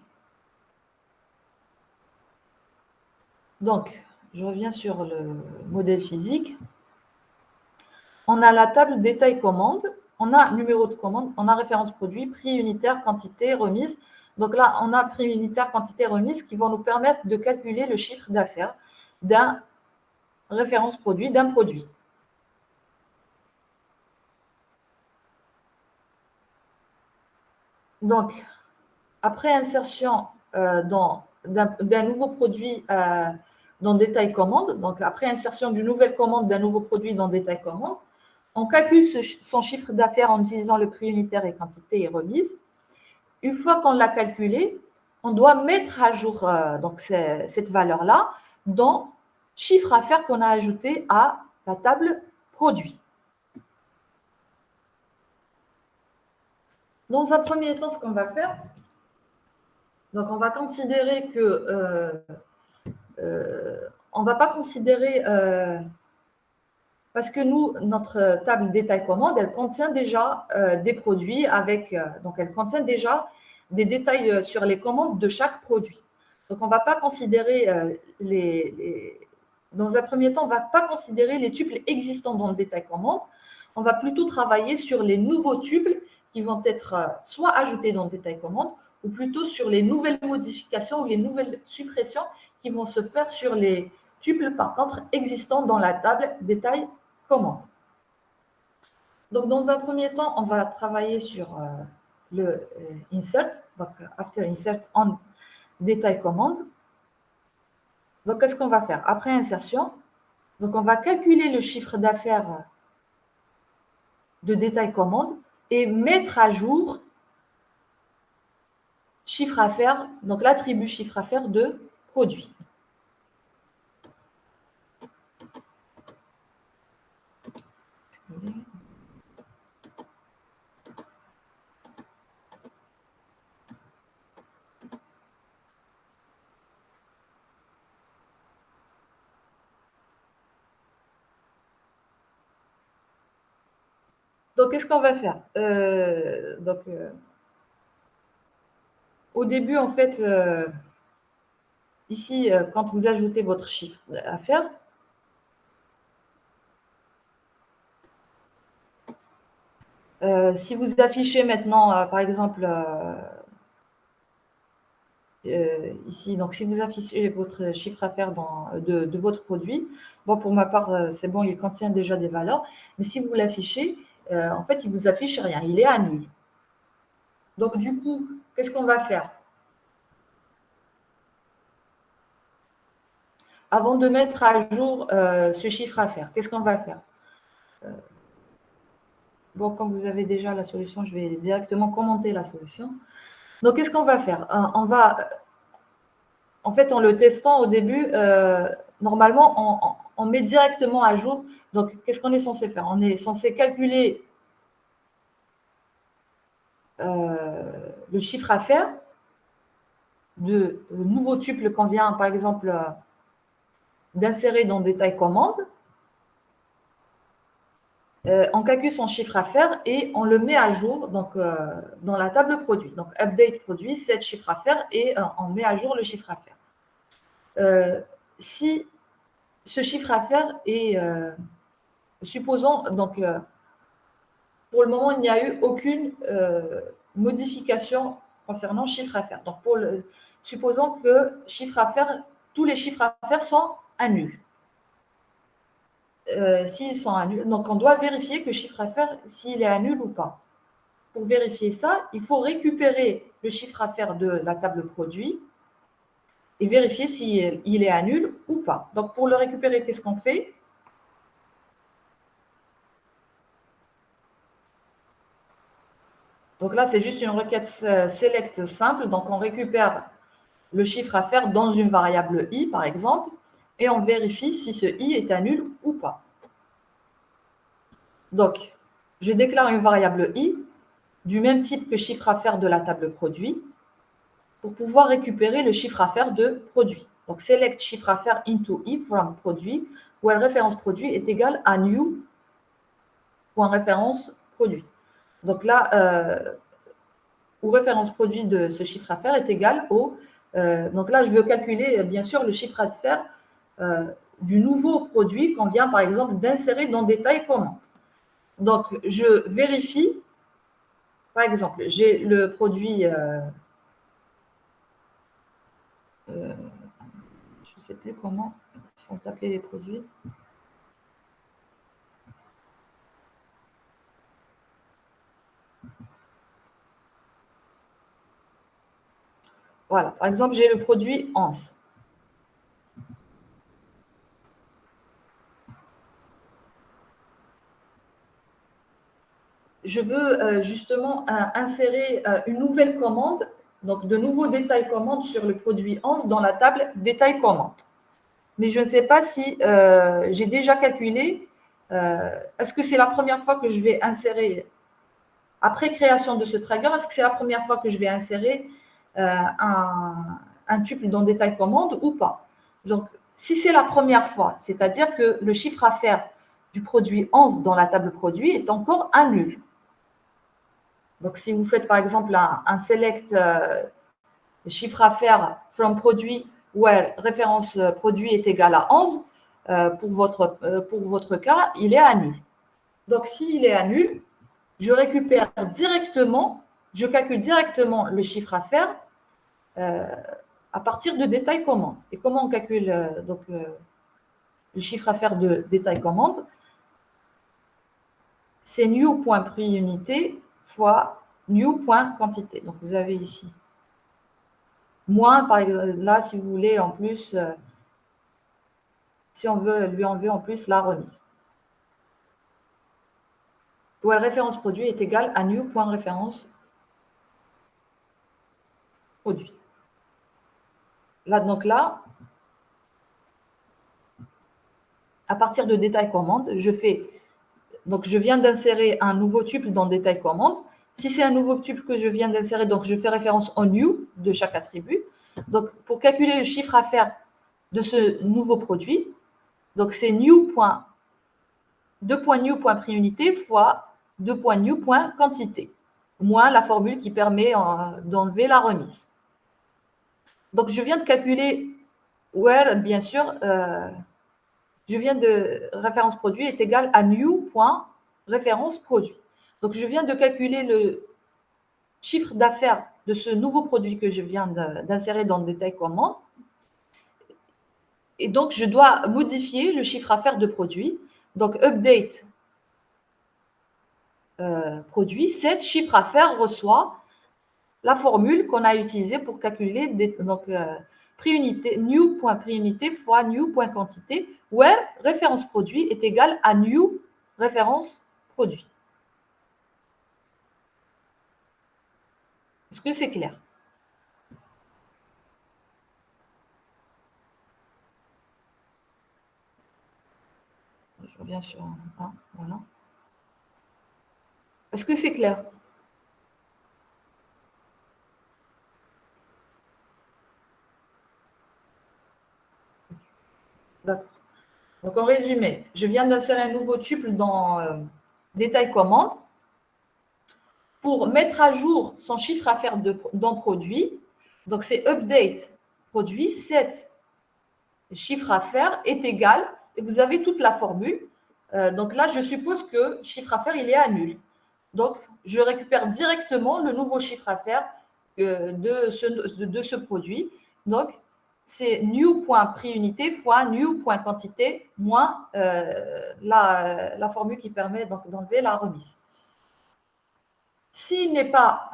Donc, je reviens sur le modèle physique. On a la table détail commande, on a numéro de commande, on a référence produit, prix unitaire, quantité, remise. Donc là, on a prix unitaire, quantité, remise qui vont nous permettre de calculer le chiffre d'affaires d'un référence produit, d'un produit. Donc, après insertion d'un nouveau produit dans détail commande, donc après insertion d'une nouvelle commande d'un nouveau produit dans détail commande, on calcule son chiffre d'affaires en utilisant le prix unitaire et quantité et remise. Une fois qu'on l'a calculé, on doit mettre à jour donc cette valeur-là dans chiffre d'affaires qu'on a ajouté à la table produit. Dans un premier temps, ce qu'on va faire, donc on va considérer que on ne va pas considérer parce que nous, notre table détail commande, elle contient déjà des produits donc elle contient déjà des détails sur les commandes de chaque produit. Donc on ne va pas considérer dans un premier temps, on ne va pas considérer les tuples existants dans le détail commande. On va plutôt travailler sur les nouveaux tuples qui vont être soit ajoutés dans le détail commande ou plutôt sur les nouvelles modifications ou les nouvelles suppressions qui vont se faire sur les tuples, par contre, existants dans la table détail commande. Donc, dans un premier temps, on va travailler sur le insert, donc after insert on détail commande. Donc, qu'est-ce qu'on va faire? Après insertion, donc on va calculer le chiffre d'affaires de détail commande et mettre à jour chiffre d'affaires, donc l'attribut chiffre d'affaires de produit. Donc, qu'est-ce qu'on va faire? Au début, en fait, ici, quand vous ajoutez votre chiffre d'affaires, Si vous affichez maintenant, par exemple, ici, donc si vous affichez votre chiffre à faire de votre produit, bon, pour ma part, c'est bon, il contient déjà des valeurs, mais si vous l'affichez, en fait, il ne vous affiche rien, il est à nul. Donc, du coup, qu'est-ce qu'on va faire? Avant de mettre à jour ce chiffre à faire, qu'est-ce qu'on va faire? Bon, quand vous avez déjà la solution, je vais directement commenter la solution. Donc, qu'est-ce qu'on va faire? En fait, en le testant au début, normalement, on met directement à jour. Donc, qu'est-ce qu'on est censé faire? On est censé calculer le chiffre à faire de nouveau tuple qu'on vient, par exemple, d'insérer dans détail commande. On calcule son chiffre à faire et on le met à jour donc, dans la table produit. Donc, update produit, set chiffre à faire et on met à jour le chiffre à faire. Si ce chiffre à faire est, supposons, donc, pour le moment, il n'y a eu aucune modification concernant chiffre à faire. Donc, supposons que chiffre à faire, tous les chiffres à faire sont à nul. S'ils sont à nul, donc on doit vérifier que chiffre à faire, s'il est à nul ou pas. Pour vérifier ça, il faut récupérer le chiffre à faire de la table produit et vérifier s'il est à nul ou pas. Donc, pour le récupérer, qu'est-ce qu'on fait? Donc là, c'est juste une requête select simple. Donc, on récupère le chiffre à faire dans une variable i, par exemple, et on vérifie si ce i est à nul ou pas. Donc, je déclare une variable i du même type que chiffre à faire de la table produit pour pouvoir récupérer le chiffre à faire de produit. Donc, select chiffre à faire into i from produit, où la référence produit est égale à new.référence produit. Donc là, où référence produit de ce chiffre à faire est égale au. Donc là, je veux calculer, bien sûr, le chiffre à faire du nouveau produit qu'on vient, par exemple, d'insérer dans détail commande. Donc, je vérifie, par exemple, j'ai le produit, je ne sais plus comment sont appelés les produits. Voilà, par exemple, j'ai le produit ANS. Je veux justement insérer une nouvelle commande, donc de nouveaux détails commandes sur le produit ANS dans la table détail commande. Mais je ne sais pas si j'ai déjà calculé, est-ce que c'est la première fois que je vais insérer, après création de ce trigger, est-ce que c'est la première fois que je vais insérer un tuple dans détail commande ou pas? Donc, si c'est la première fois, c'est-à-dire que le chiffre à faire du produit 11 dans la table produit est encore un nul. Donc, si vous faites par exemple un select chiffre à faire from produit where référence produit est égale à 11, pour votre cas, il est à nul. Donc, s'il est à nul, je récupère directement, je calcule directement le chiffre à faire à partir de détail commande. Et comment on calcule le chiffre à faire de détail commande? C'est new.prix unité fois new.quantité. Donc, vous avez ici moins, par exemple, là, si vous voulez, en plus, si on veut lui enlever en plus la remise. Où la référence produit est égale à new.référence produit. Là, donc là, à partir de détail commande, je viens d'insérer un nouveau tuple dans détail commande. Si c'est un nouveau tuple que je viens d'insérer, donc je fais référence au new de chaque attribut. Donc, pour calculer le chiffre à faire de ce nouveau produit, donc c'est new.prix unité fois 2.new.quantité, moins la formule qui permet d'enlever la remise. Donc, je viens de calculer where, bien sûr, je viens de référence produit est égal à new.référence produit. Donc, je viens de calculer le chiffre d'affaires de ce nouveau produit que je viens d'insérer dans le détail commande. Et donc, je dois modifier le chiffre d'affaires de produit. Donc, update produit, set chiffre d'affaires reçoit la formule qu'on a utilisée pour calculer donc, prix unité, new.prix unité fois new.quantité, where référence produit est égal à new référence produit. Est-ce que c'est clair? Je reviens sur un, voilà. Est-ce que c'est clair? D'accord. Donc, en résumé, je viens d'insérer un nouveau tuple dans détail commande pour mettre à jour son chiffre d'affaires dans produit. Donc, c'est update produit, set chiffre d'affaires est égal, et vous avez toute la formule. Donc là, je suppose que chiffre d'affaires, il est à nul. Donc, je récupère directement le nouveau chiffre d'affaires de ce produit. Donc, c'est new.prix unité fois new.quantité moins la formule qui permet d'enlever la remise. S'il n'est pas...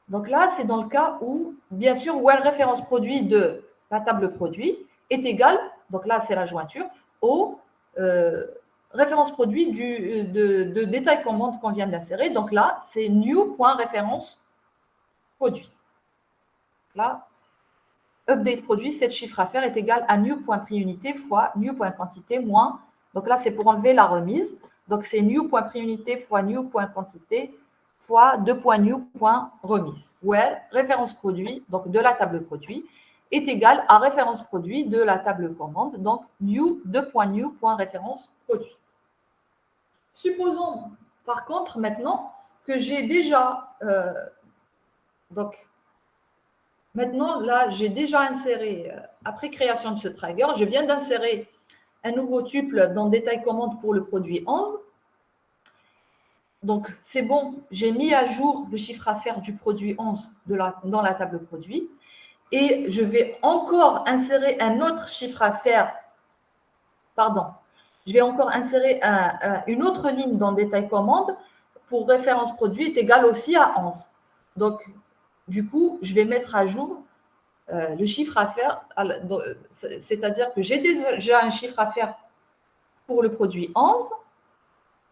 Donc là, c'est dans le cas où, bien sûr, where référence produit de la table produit est égale, donc là, c'est la jointure, au référence produit de détail commande qu'on vient d'insérer. Donc là, c'est new.référence produit. Là, update produit, cette chiffre d'affaires est égal à new.prix unité fois new.quantité moins. Donc là, c'est pour enlever la remise. Donc c'est new.prix unité fois new.quantité fois 2.new.remise. Where référence produit, donc de la table produit, est égal à référence produit de la table commande, donc new 2.new.référence produit. Supposons par contre maintenant que j'ai déjà donc maintenant, là, j'ai déjà inséré, après création de ce trigger, je viens d'insérer un nouveau tuple dans détail commande pour le produit 11. Donc, c'est bon, j'ai mis à jour le chiffre d'affaires du produit 11 dans la table produit. Et je vais encore insérer un autre chiffre d'affaires, pardon, je vais encore insérer une autre ligne dans détail commande pour référence produit est égal aussi à 11. Donc, du coup, je vais mettre à jour le chiffre d'affaires, c'est-à-dire que j'ai déjà un chiffre d'affaires pour le produit 11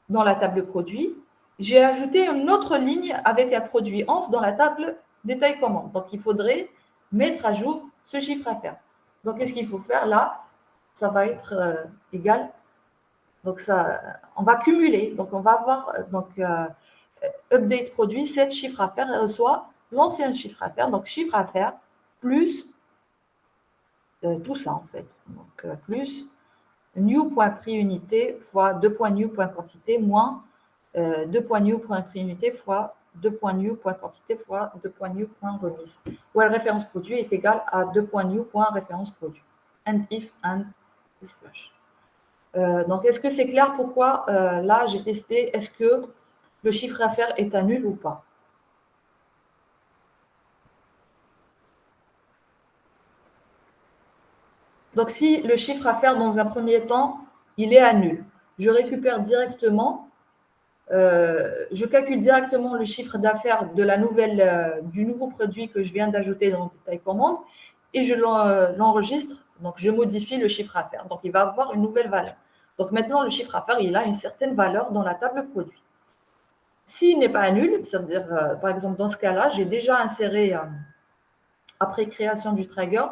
dans la table produit. J'ai ajouté une autre ligne avec un produit 11 dans la table détail commande. Donc, il faudrait mettre à jour ce chiffre d'affaires. Donc, qu'est-ce qu'il faut faire là? Ça va être égal. Donc, ça, on va cumuler. Donc, on va avoir update produit, 7 chiffres d'affaires reçoit l'ancien chiffre d'affaires. Donc, chiffre d'affaires plus tout ça en fait. Donc, plus new.prix unité fois 2.new.quantité moins 2.new.prix unité fois 2.new.quantité fois 2.new.remise. Où la référence produit est égale à 2.new.référence produit. And if and slash. Donc, est-ce que c'est clair pourquoi là j'ai testé, est-ce que le chiffre d'affaires est à nul ou pas? Donc, si le chiffre à faire dans un premier temps, il est à nul, je récupère directement, je calcule directement le chiffre d'affaires de du nouveau produit que je viens d'ajouter dans le détail commande et je l'enregistre. Donc, je modifie le chiffre à faire. Donc, il va avoir une nouvelle valeur. Donc, maintenant, le chiffre à faire, il a une certaine valeur dans la table produit. S'il n'est pas à nul, c'est-à-dire, par exemple, dans ce cas-là, j'ai déjà inséré, après création du trigger,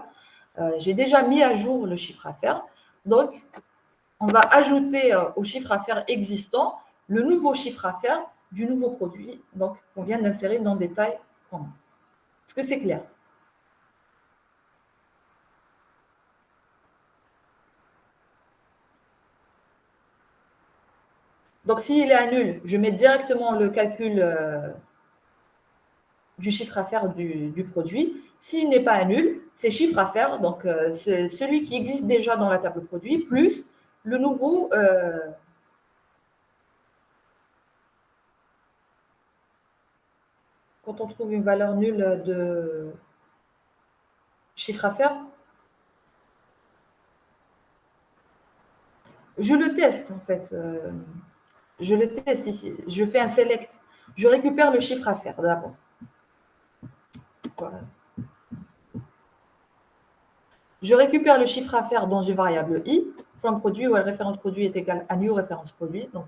j'ai déjà mis à jour le chiffre à faire. Donc, on va ajouter au chiffre à faire existant le nouveau chiffre à faire du nouveau produit qu'on vient d'insérer dans détail commande. Est-ce que c'est clair? Donc, s'il est à nul, je mets directement le calcul du chiffre à faire du produit. S'il n'est pas à nul, c'est chiffre à faire, donc c'est celui qui existe déjà dans la table produit, plus le nouveau quand on trouve une valeur nulle de chiffre à faire, je le teste en fait. Je le teste ici. Je fais un select. Je récupère le chiffre à faire d'abord. Voilà. Je récupère le chiffre à faire dans une variable i, from produit, où la référence produit est égale à new référence produit. Donc,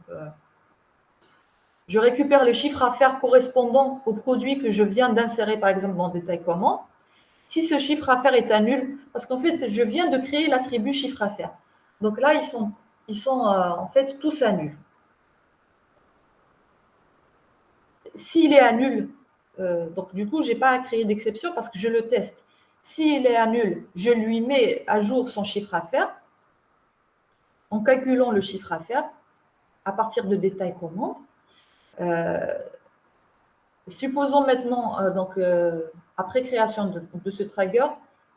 je récupère le chiffre à faire correspondant au produit que je viens d'insérer, par exemple, dans détail comment. Si ce chiffre à faire est un nul, parce qu'en fait, je viens de créer l'attribut chiffre à faire. Donc là, ils sont en fait tous à nul. S'il est à nul, donc du coup, je n'ai pas à créer d'exception parce que je le teste. S'il est à nul, je lui mets à jour son chiffre à faire en calculant le chiffre à faire à partir de détail commande. Supposons maintenant, après création de ce trigger,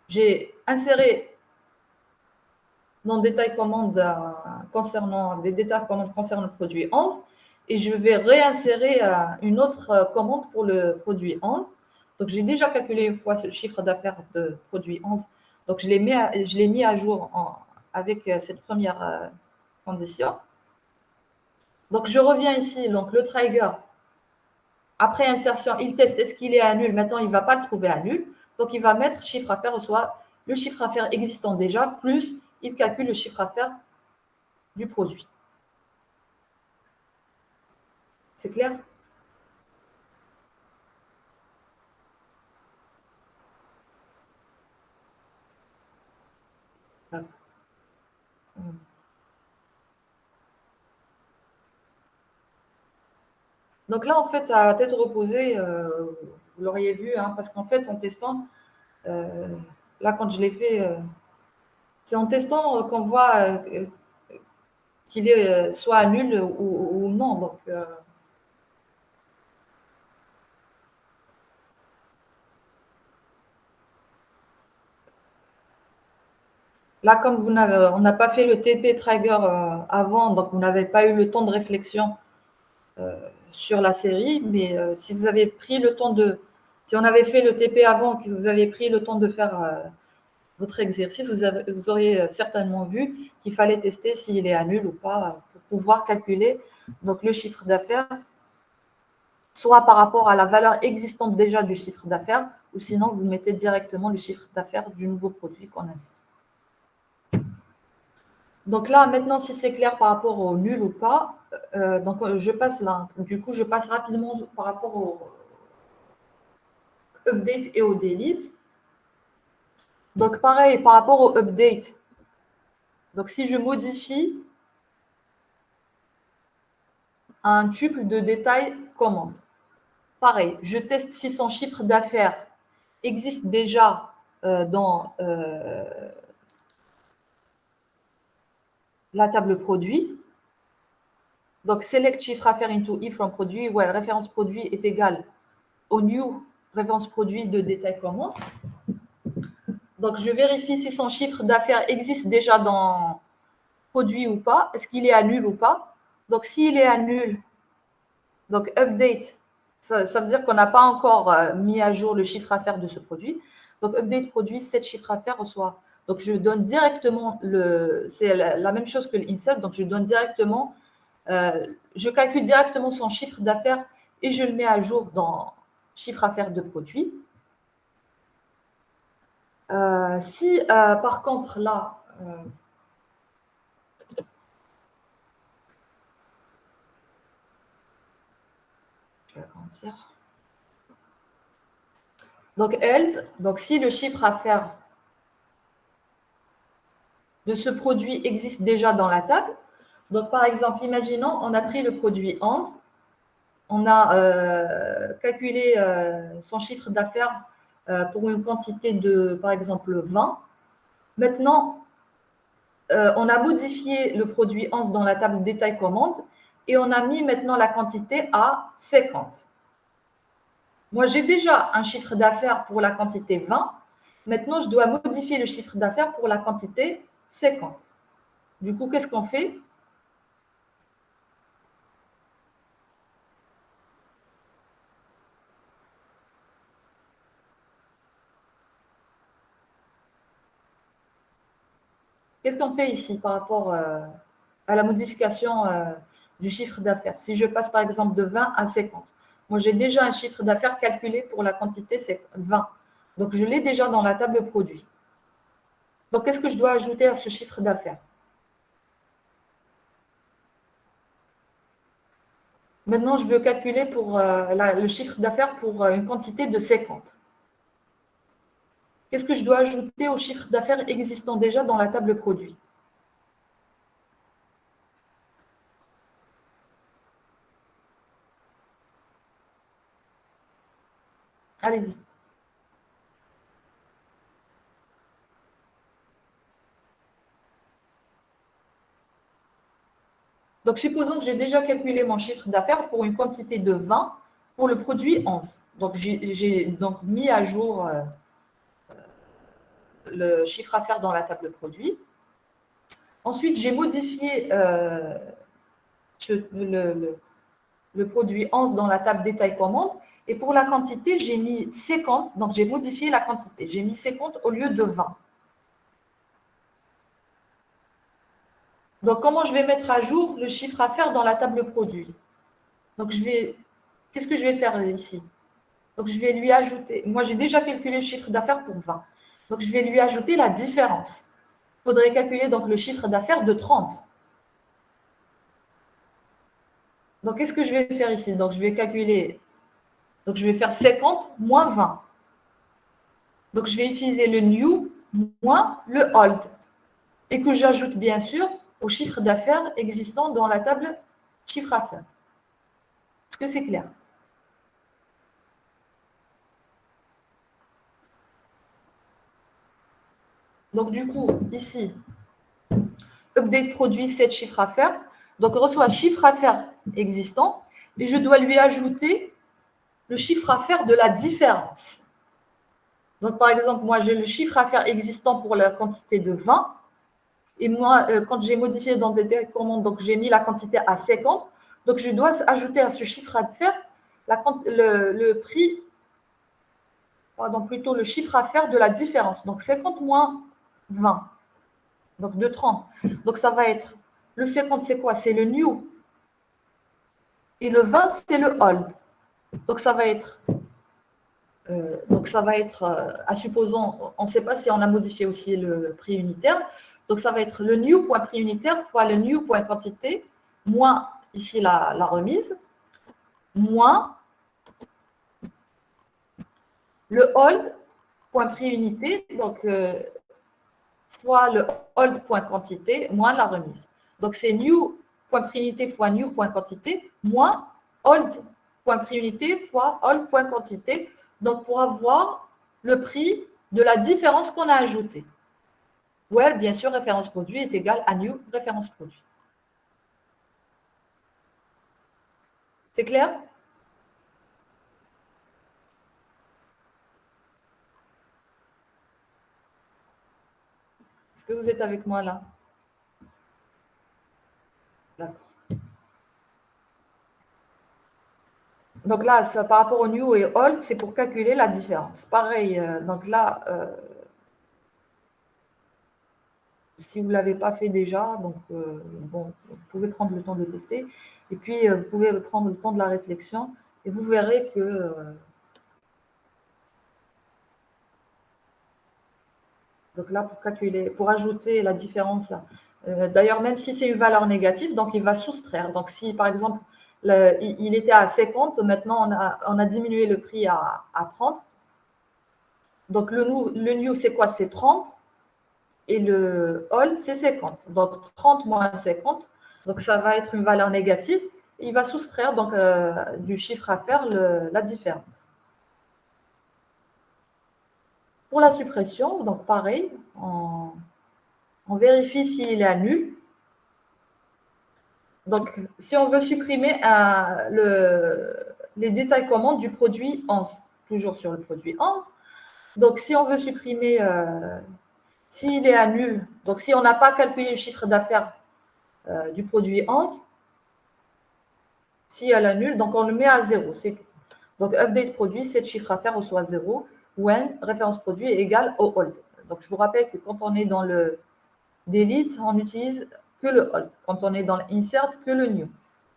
j'ai inséré dans détail commande concernant des détails commandes concernant le produit 11 et je vais réinsérer une autre commande pour le produit 11. Donc, j'ai déjà calculé une fois ce chiffre d'affaires de produit 11. Donc, je l'ai mis à jour avec cette première condition. Donc, je reviens ici. Donc, le trigger, après insertion, il teste est-ce qu'il est à nul. Maintenant, il ne va pas le trouver à nul. Donc, il va mettre chiffre à faire, soit le chiffre à faire existant déjà, plus il calcule le chiffre à faire du produit. C'est clair? Donc là, en fait, à tête reposée, vous l'auriez vu, hein, parce qu'en fait, en testant, là, quand je l'ai fait, c'est en testant qu'on voit qu'il est soit nul ou non. Donc, là, comme on n'a pas fait le TP Trigger avant, donc vous n'avez pas eu le temps de réflexion sur la série, mais si vous avez pris le temps si on avait fait le TP avant, que vous avez pris le temps de faire votre exercice, vous auriez certainement vu qu'il fallait tester s'il est à nul ou pas pour pouvoir calculer donc, le chiffre d'affaires, soit par rapport à la valeur existante déjà du chiffre d'affaires, ou sinon vous mettez directement le chiffre d'affaires du nouveau produit qu'on insère. Donc là, maintenant, si c'est clair par rapport au nul ou pas, je passe là. Du coup, je passe rapidement par rapport au update et au delete. Donc pareil, par rapport au update, donc si je modifie un tuple de détail commande, pareil, je teste si son chiffre d'affaires existe déjà dans la table produit. Donc, select chiffre à faire into if from produit, où la référence produit est égale au new référence produit de détail commande. Donc, je vérifie si son chiffre d'affaires existe déjà dans produit ou pas. Est-ce qu'il est à nul ou pas? Donc, s'il est à nul, donc update, ça veut dire qu'on n'a pas encore mis à jour le chiffre à faire de ce produit. Donc, update produit, set chiffre à faire reçoit. Donc, je donne directement c'est la même chose que l'insert. Donc, je donne directement, je calcule directement son chiffre d'affaires et je le mets à jour dans chiffre à faire de produit. Si par contre là, je vais agrandir. Donc else, donc si le chiffre à faire de ce produit existe déjà dans la table, donc par exemple, imaginons, on a pris le produit 11, on a calculé son chiffre d'affaires pour une quantité de, par exemple, 20. Maintenant, on a modifié le produit 11 dans la table détail commande et on a mis maintenant la quantité à 50. Moi, j'ai déjà un chiffre d'affaires pour la quantité 20. Maintenant, je dois modifier le chiffre d'affaires pour la quantité 50. Du coup, qu'est-ce qu'on fait? Qu'est-ce qu'on fait ici par rapport à la modification du chiffre d'affaires? Si je passe par exemple de 20 à 50, moi j'ai déjà un chiffre d'affaires calculé pour la quantité, c'est 20. Donc je l'ai déjà dans la table produit. Donc qu'est-ce que je dois ajouter à ce chiffre d'affaires? Maintenant, je veux calculer pour le chiffre d'affaires pour une quantité de 50. Qu'est-ce que je dois ajouter au chiffre d'affaires existant déjà dans la table produit? Allez-y. Donc, supposons que j'ai déjà calculé mon chiffre d'affaires pour une quantité de 20 pour le produit 11. Donc, j'ai donc mis à jour le chiffre d'affaires dans la table produit. Ensuite, j'ai modifié le produit 11 dans la table détail commande. Et pour la quantité, j'ai mis 50. Donc, j'ai modifié la quantité. J'ai mis 50 au lieu de 20. Donc, comment je vais mettre à jour le chiffre d'affaires dans la table produit? Donc, qu'est-ce que je vais faire ici? Donc, je vais lui ajouter, moi j'ai déjà calculé le chiffre d'affaires pour 20. Donc, je vais lui ajouter la différence. Il faudrait calculer donc le chiffre d'affaires de 30. Donc, qu'est-ce que je vais faire ici? Donc, je vais calculer, donc je vais faire 50 moins 20. Donc, je vais utiliser le new moins le old. Et que j'ajoute bien sûr au chiffre d'affaires existant dans la table chiffre d'affaires. Est-ce que c'est clair? Donc, du coup, ici, update produit 7 chiffres d'affaires. Donc, on reçoit chiffre d'affaires existant et je dois lui ajouter le chiffre d'affaires de la différence. Donc, par exemple, moi, j'ai le chiffre d'affaires existant pour la quantité de 20. Et moi, quand j'ai modifié dans des commandes, donc j'ai mis la quantité à 50. Donc, je dois ajouter à ce chiffre d'affaires le prix, pardon, plutôt le chiffre d'affaires de la différence. Donc, 50 moins 20. Donc, de 30. Donc, ça va être, le 50, c'est quoi? C'est le new. Et le 20, c'est le old. Donc, ça va être, à supposons, on ne sait pas si on a modifié aussi le prix unitaire. Donc, ça va être le new point prix unitaire fois le new point quantité, moins ici la remise, moins le old point prix unité, donc fois le old point quantité, moins la remise. Donc, c'est new point prix unité fois new point quantité, moins old point prix unité fois old point quantité. Donc, pour avoir le prix de la différence qu'on a ajoutée. Where, bien sûr, référence produit est égal à new référence produit. C'est clair? Est-ce que vous êtes avec moi là? D'accord. Donc là, ça, par rapport au new et old, c'est pour calculer la différence. Pareil, donc là, si vous ne l'avez pas fait déjà, donc bon, vous pouvez prendre le temps de tester. Et puis, vous pouvez prendre le temps de la réflexion et vous verrez que donc là, pour calculer, pour ajouter la différence, d'ailleurs, même si c'est une valeur négative, donc il va soustraire. Donc, si par exemple, il était à 50, maintenant on a diminué le prix à 30. Donc, le new, c'est quoi? C'est 30 et le old, c'est 50. Donc, 30 moins 50, donc ça va être une valeur négative. Il va soustraire donc du chiffre à faire la différence. Pour la suppression, donc pareil, on vérifie s'il est nul. Donc, si on veut supprimer les détails commandes du produit 11, toujours sur le produit 11, donc si on veut supprimer, s'il est à nul, donc si on n'a pas calculé le chiffre d'affaires du produit 11, si elle annule, donc on le met à 0. Donc, update produit, c'est chiffre d'affaires reçoit 0, when référence produit est égale au old. Donc, je vous rappelle que quand on est dans le delete, on n'utilise que le alt. Quand on est dans l'insert, que le new.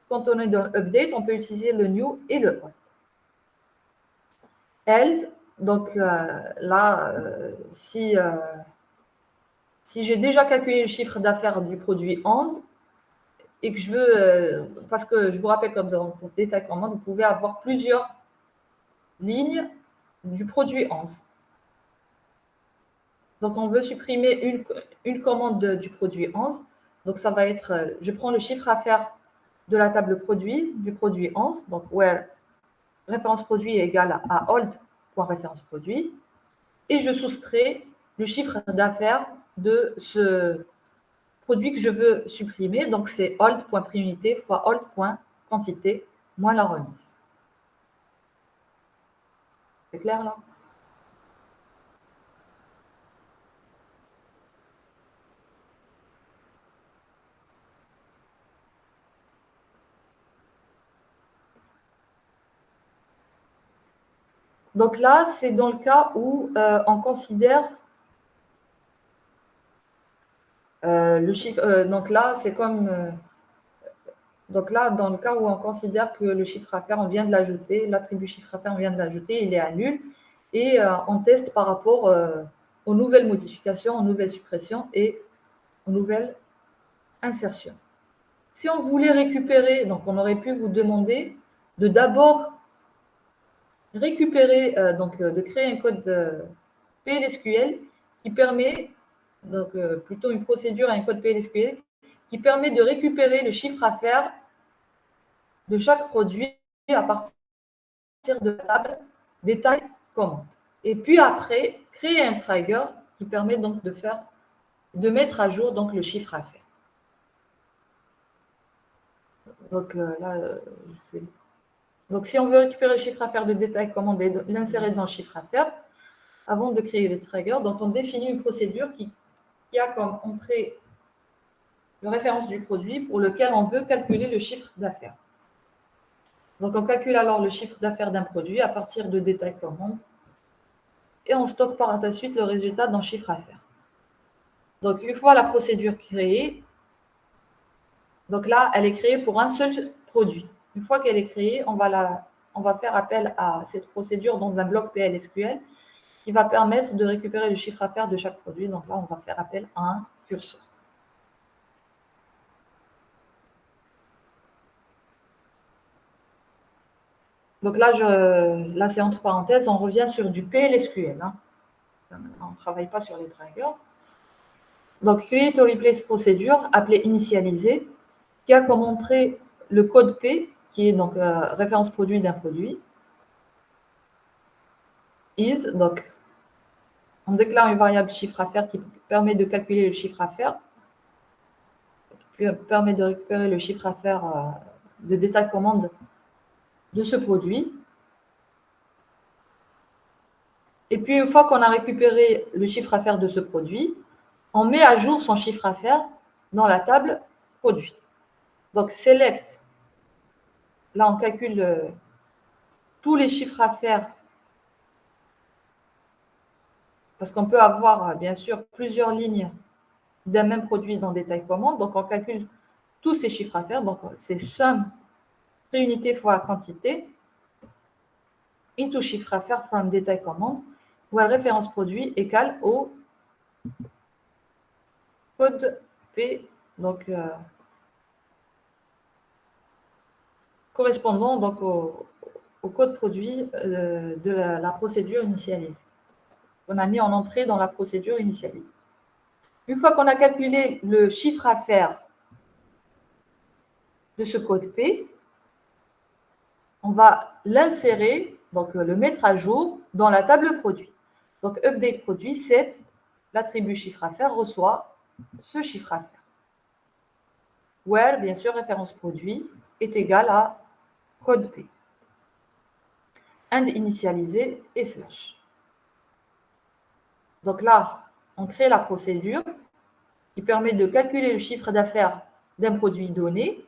Quand on est dans update, on peut utiliser le new et le alt. Else, donc là, si j'ai déjà calculé le chiffre d'affaires du produit 11 et que je veux, parce que je vous rappelle que dans le détail commande, vous pouvez avoir plusieurs lignes du produit 11. Donc, on veut supprimer une commande du produit 11. Donc, ça va être, je prends le chiffre à faire de la table produit du produit 11. Donc, where référence produit est égal à old.référence produit. Et je soustrais le chiffre d'affaires de ce produit que je veux supprimer. Donc, c'est old.prix-unité fois old.quantité moins la remise. C'est clair là? Donc là, c'est dans le cas où on considère le chiffre. Donc là, c'est comme. Donc là, dans le cas où on considère que le chiffre à faire, on vient de l'ajouter, l'attribut chiffre à faire, on vient de l'ajouter, il est à nul. Et on teste par rapport aux nouvelles modifications, aux nouvelles suppressions et aux nouvelles insertions. Si on voulait récupérer, donc on aurait pu vous demander de d'abord récupérer, de créer un code PLSQL qui permet, donc plutôt une procédure, un code PLSQL qui permet de récupérer le chiffre à faire de chaque produit à partir de la table détail commande. Et puis après, créer un trigger qui permet donc de mettre à jour donc le chiffre à faire. Donc là, c'est. Donc si on veut récupérer le chiffre à faire de détail commande et l'insérer dans le chiffre à faire, avant de créer le trigger, donc on définit une procédure qui a comme entrée la référence du produit pour lequel on veut calculer le chiffre d'affaires. Donc on calcule alors le chiffre d'affaires d'un produit à partir de détail commande et on stocke par la suite le résultat dans chiffre à faire. Donc une fois la procédure créée, donc là elle est créée pour un seul produit. Une fois qu'elle est créée, on va faire appel à cette procédure dans un bloc PLSQL qui va permettre de récupérer le chiffre à faire de chaque produit. Donc là, on va faire appel à un curseur. Donc là, là c'est entre parenthèses, on revient sur du PLSQL. Hein. On ne travaille pas sur les triggers. Donc, create or replace procédure, appelée initialiser, qui a comme entrée le code P, qui est donc référence produit d'un produit. Is, donc on déclare une variable chiffre à faire qui permet de calculer le chiffre à faire, qui permet de récupérer le chiffre à faire de détail commande de ce produit. Et puis, une fois qu'on a récupéré le chiffre à faire de ce produit, on met à jour son chiffre à faire dans la table produit. Donc, select, là, on calcule tous les chiffres à faire, parce qu'on peut avoir, bien sûr, plusieurs lignes d'un même produit dans détail commande. Donc, on calcule tous ces chiffres à faire. Donc, c'est somme unité fois quantité into chiffre à faire from détail commande, où la référence produit égale au code P, donc correspondant donc au code produit de la procédure initialisée. On a mis en entrée dans la procédure initialisée. Une fois qu'on a calculé le chiffre à faire de ce code P, on va l'insérer, donc le mettre à jour dans la table produit. Donc, update produit, set, l'attribut chiffre à faire reçoit ce chiffre à faire. Where, bien sûr, référence produit est égal à code P. And initialiser et slash. Donc là, on crée la procédure qui permet de calculer le chiffre d'affaires d'un produit donné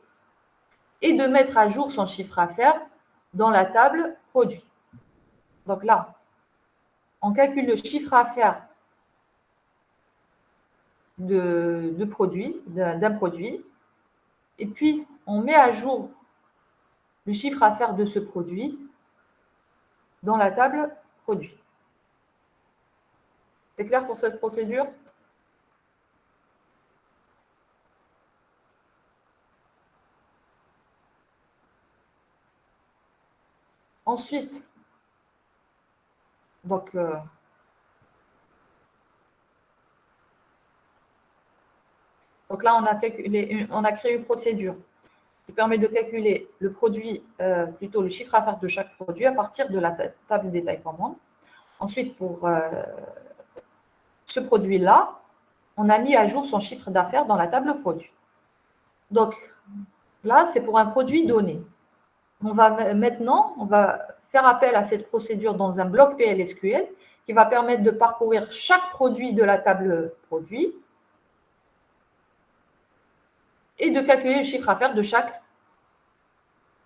et de mettre à jour son chiffre à faire dans la table produit. Donc là, on calcule le chiffre à faire de produit, d'un produit, et puis on met à jour le chiffre à faire de ce produit dans la table produit. C'est clair pour cette procédure? Ensuite, donc, là, on a créé une procédure qui permet de calculer le produit, plutôt le chiffre à faire de chaque produit à partir de la table détail commande. Ensuite, pour ce produit-là, on a mis à jour son chiffre d'affaires dans la table produit. Donc, là, c'est pour un produit donné. Maintenant, on va faire appel à cette procédure dans un bloc PLSQL qui va permettre de parcourir chaque produit de la table produit et de calculer le chiffre à faire de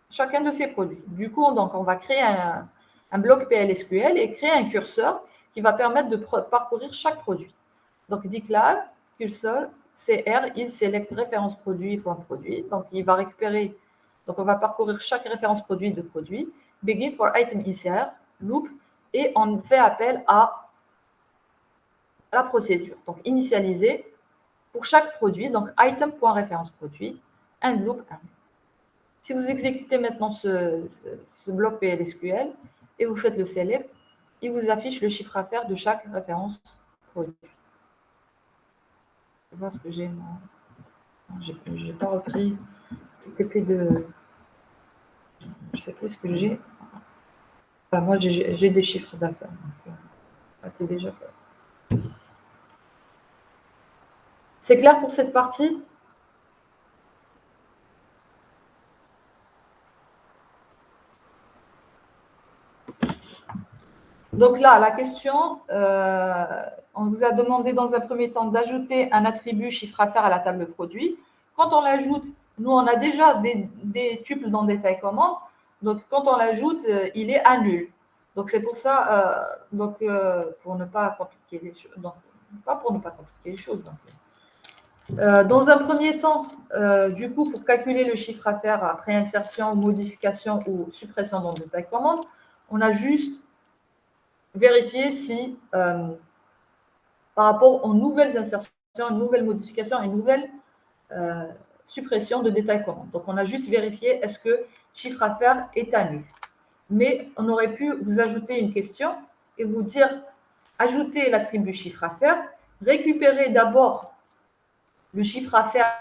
chacun de ces produits. Du coup, donc, on va créer un bloc PLSQL et créer un curseur qui va permettre de parcourir chaque produit. Donc, declare cursor CR is select référence produit from produit. Donc, il va récupérer, donc on va parcourir chaque référence produit de produit. Begin for item ICR, loop, et on fait appel à la procédure. Donc, initialiser pour chaque produit, donc item.référence produit, and loop and. Si vous exécutez maintenant ce bloc PLSQL et vous faites le select, il vous affiche le chiffre à faire de chaque référence produit. Je vois ce que j'ai. Je n'ai pas repris TP de. Je ne sais plus ce que j'ai. Enfin, moi, j'ai des chiffres d'affaires. C'est déjà fait. C'est clair pour cette partie? Donc là, la question, on vous a demandé dans un premier temps d'ajouter un attribut chiffre à faire à la table produit. Quand on l'ajoute, nous, on a déjà des tuples dans détail commande. Donc, quand on l'ajoute, il est à nul. Donc, c'est pour ça, pour ne pas compliquer les choses. Pas pour ne pas compliquer les choses. Dans un premier temps, du coup, pour calculer le chiffre à faire après insertion, modification ou suppression dans détail commande, on a juste vérifier si, par rapport aux nouvelles insertions, aux nouvelles modifications et nouvelles suppressions de détail commande. Donc, on a juste vérifié est-ce que chiffre à faire est à nul. Mais on aurait pu vous ajouter une question et vous dire ajouter l'attribut chiffre à faire, récupérer d'abord le chiffre à faire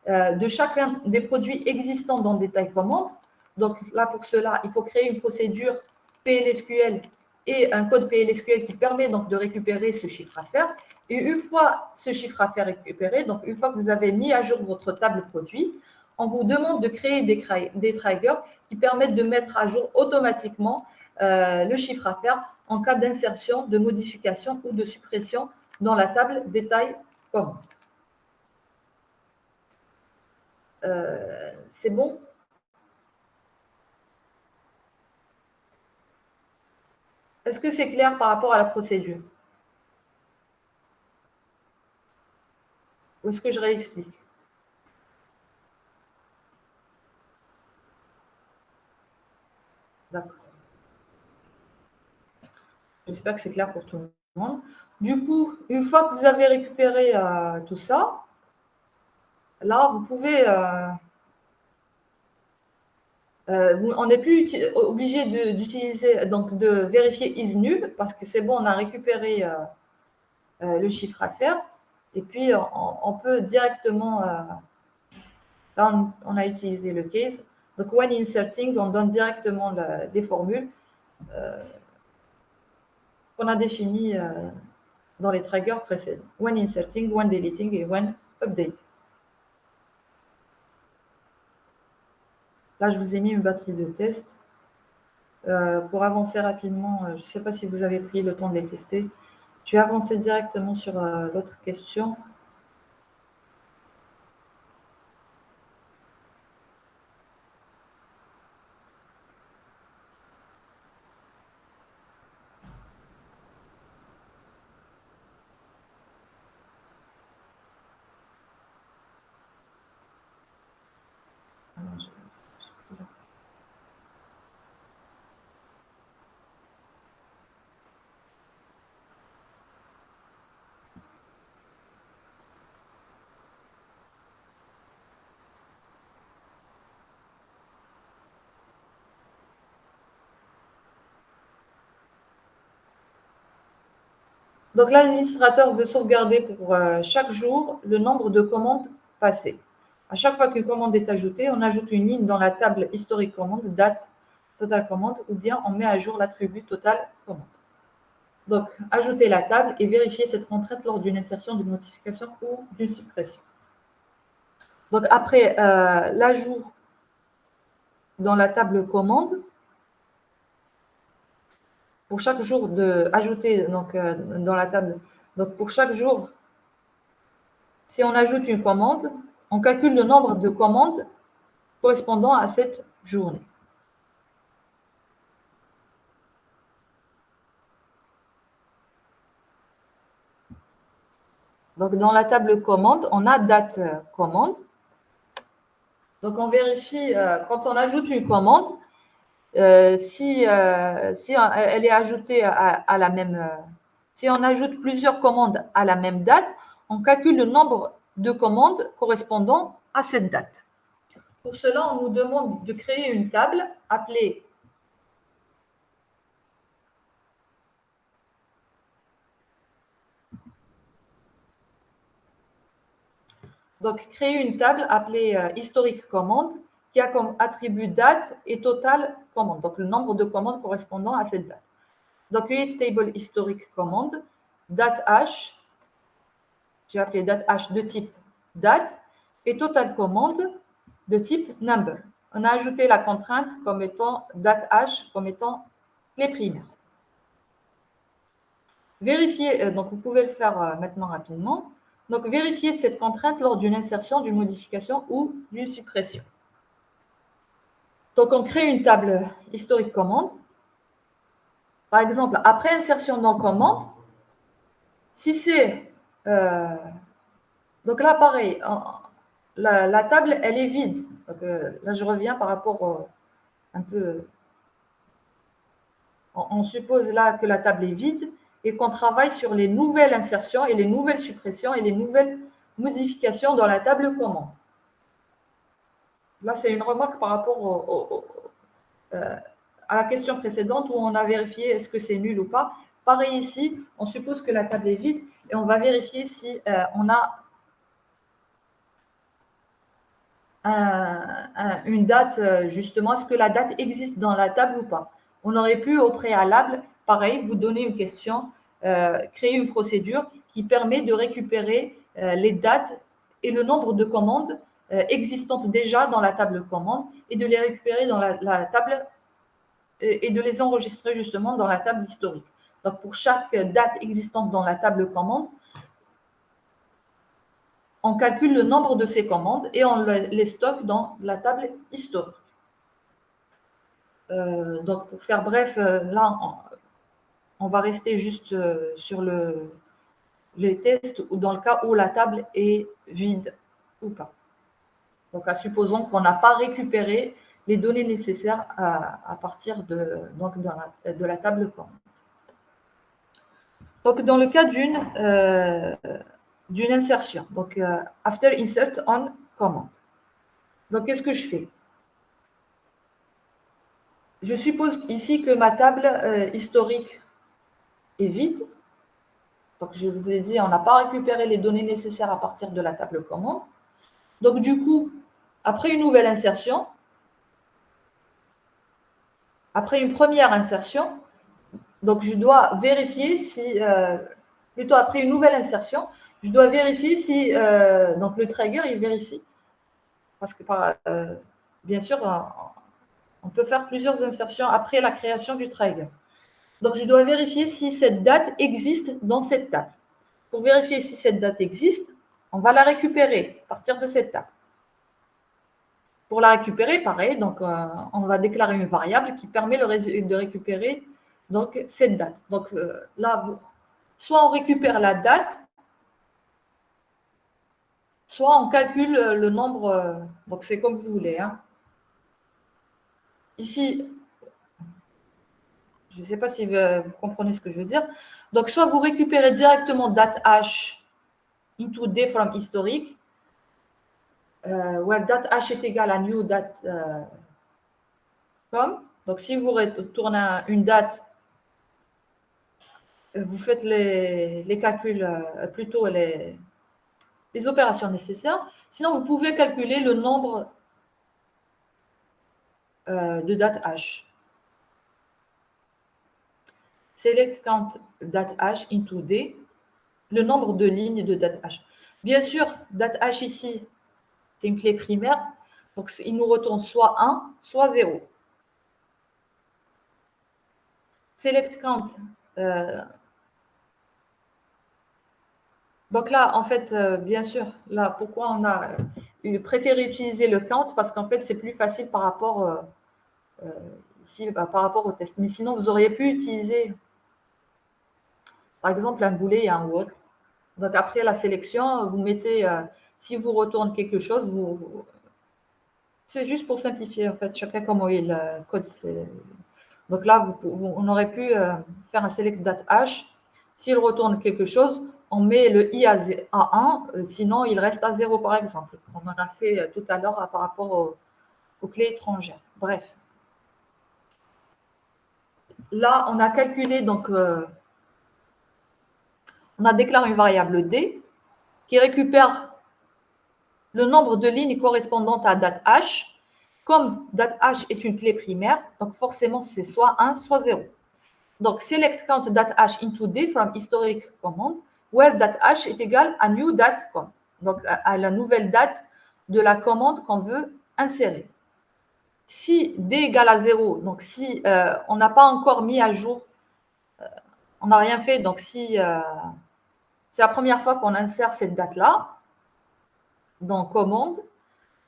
de chacun des produits existants dans détail commande. Donc là, pour cela, il faut créer une procédure PLSQL et un code PLSQL qui permet donc de récupérer ce chiffre à faire. Et une fois ce chiffre à faire récupéré, donc une fois que vous avez mis à jour votre table produit, on vous demande de créer des triggers qui permettent de mettre à jour automatiquement le chiffre à faire en cas d'insertion, de modification ou de suppression dans la table détail commande. C'est bon? Est-ce que c'est clair par rapport à la procédure? Ou est-ce que je réexplique? D'accord. J'espère que c'est clair pour tout le monde. Du coup, une fois que vous avez récupéré tout ça, là, vous pouvez... on n'est plus obligé d'utiliser, donc de vérifier is nul, parce que c'est bon, on a récupéré le chiffre à faire. Et puis, on peut directement... là, on a utilisé le case. Donc, when inserting, on donne directement les formules qu'on a définies dans les triggers précédents. When inserting, when deleting et when update. Là, je vous ai mis une batterie de tests. Pour avancer rapidement, je ne sais pas si vous avez pris le temps de les tester. Je vais avancer directement sur l'autre question. Donc, l'administrateur veut sauvegarder pour chaque jour le nombre de commandes passées. À chaque fois qu'une commande est ajoutée, on ajoute une ligne dans la table historique commande, date, total commande, ou bien on met à jour l'attribut total commande. Donc, ajouter la table et vérifier cette contrainte lors d'une insertion, d'une modification ou d'une suppression. Donc, après l'ajout dans la table commande, pour chaque jour ajouter dans la table, donc pour chaque jour, si on ajoute une commande, on calcule le nombre de commandes correspondant à cette journée. Donc, dans la table commande, on a date commande. Donc, on vérifie quand on ajoute une commande, si elle est ajoutée à la même, si on ajoute plusieurs commandes à la même date, on calcule le nombre de commandes correspondant à cette date. Pour cela, on nous demande de créer une table appelée créer une table appelée historique commande qui a comme attribut date et total commande, donc le nombre de commandes correspondant à cette date. Donc, create table historique commande, date h, j'ai appelé date h de type date, et total commande de type number. On a ajouté la contrainte comme étant date h, comme étant clé primaire. Vérifiez, donc vous pouvez le faire maintenant rapidement. Donc, vérifiez cette contrainte lors d'une insertion, d'une modification ou d'une suppression. Donc, on crée une table historique commande. Par exemple, après insertion dans commande, si c'est... donc là, pareil, la table, elle est vide. Donc, là, je reviens par rapport un peu... On suppose là que la table est vide et qu'on travaille sur les nouvelles insertions et les nouvelles suppressions et les nouvelles modifications dans la table commande. Là, c'est une remarque par rapport à la question précédente où on a vérifié est-ce que c'est nul ou pas. Pareil ici, on suppose que la table est vide et on va vérifier si on a une date, justement, est-ce que la date existe dans la table ou pas. On aurait pu au préalable, pareil, vous donner une question, créer une procédure qui permet de récupérer les dates et le nombre de commandes existantes déjà dans la table commande et de les récupérer dans la table et de les enregistrer justement dans la table historique. Donc, pour chaque date existante dans la table commande, on calcule le nombre de ces commandes et on les stocke dans la table historique. Donc, pour faire bref, là, on va rester juste sur les tests ou dans le cas où la table est vide ou pas. Donc, supposons qu'on n'a pas récupéré les données nécessaires à partir de la table commande. Donc, dans le cas d'une insertion, donc after insert on command. Donc, qu'est-ce que je fais? Je suppose ici que ma table historique est vide. Donc, je vous ai dit, on n'a pas récupéré les données nécessaires à partir de la table commande. Donc, du coup, après une nouvelle insertion, après une première insertion, donc je dois vérifier si, plutôt après une nouvelle insertion, je dois vérifier si, donc le trigger, il vérifie. Parce que, bien sûr, on peut faire plusieurs insertions après la création du trigger. Donc, je dois vérifier si cette date existe dans cette table. Pour vérifier si cette date existe, on va la récupérer à partir de cette table. Pour la récupérer, pareil, donc on va déclarer une variable qui permet de récupérer donc, cette date. Donc là, soit on récupère la date, soit on calcule le nombre. Donc c'est comme vous voulez. Hein. Ici, je ne sais pas si vous comprenez ce que je veux dire. Donc soit vous récupérez directement date h into d from historique, where date h est égal à new date com. Donc si vous retournez une date vous faites les calculs, plutôt les opérations nécessaires. Sinon, vous pouvez calculer le nombre de dates hash. Select count date hash into D, le nombre de lignes de date hash. Bien sûr, date hash ici, c'est une clé primaire, donc il nous retourne soit 1, soit 0. Select count. Donc là, en fait, bien sûr, là, pourquoi on a préféré utiliser le count? Parce qu'en fait, c'est plus facile par rapport, ici, par rapport au test. Mais sinon, vous auriez pu utiliser, par exemple, un boolet et un wall. Donc après la sélection, vous mettez, si vous retourne quelque chose, c'est juste pour simplifier, en fait, chacun comment il code. Donc là, on aurait pu faire un select date hash. S'il retourne quelque chose, on met le i à 1, sinon il reste à 0 par exemple. On en a fait tout à l'heure par rapport aux clés étrangères. Bref. Là, on a calculé, donc on a déclaré une variable d qui récupère le nombre de lignes correspondantes à date hash. Comme date hash est une clé primaire, donc forcément c'est soit 1, soit 0. Donc, select count date hash into D from historic command, where date hash est égal à new date com. Donc, à la nouvelle date de la commande qu'on veut insérer. Si D égale à 0, donc si on n'a pas encore mis à jour, on n'a rien fait, donc si c'est la première fois qu'on insère cette date-là dans commande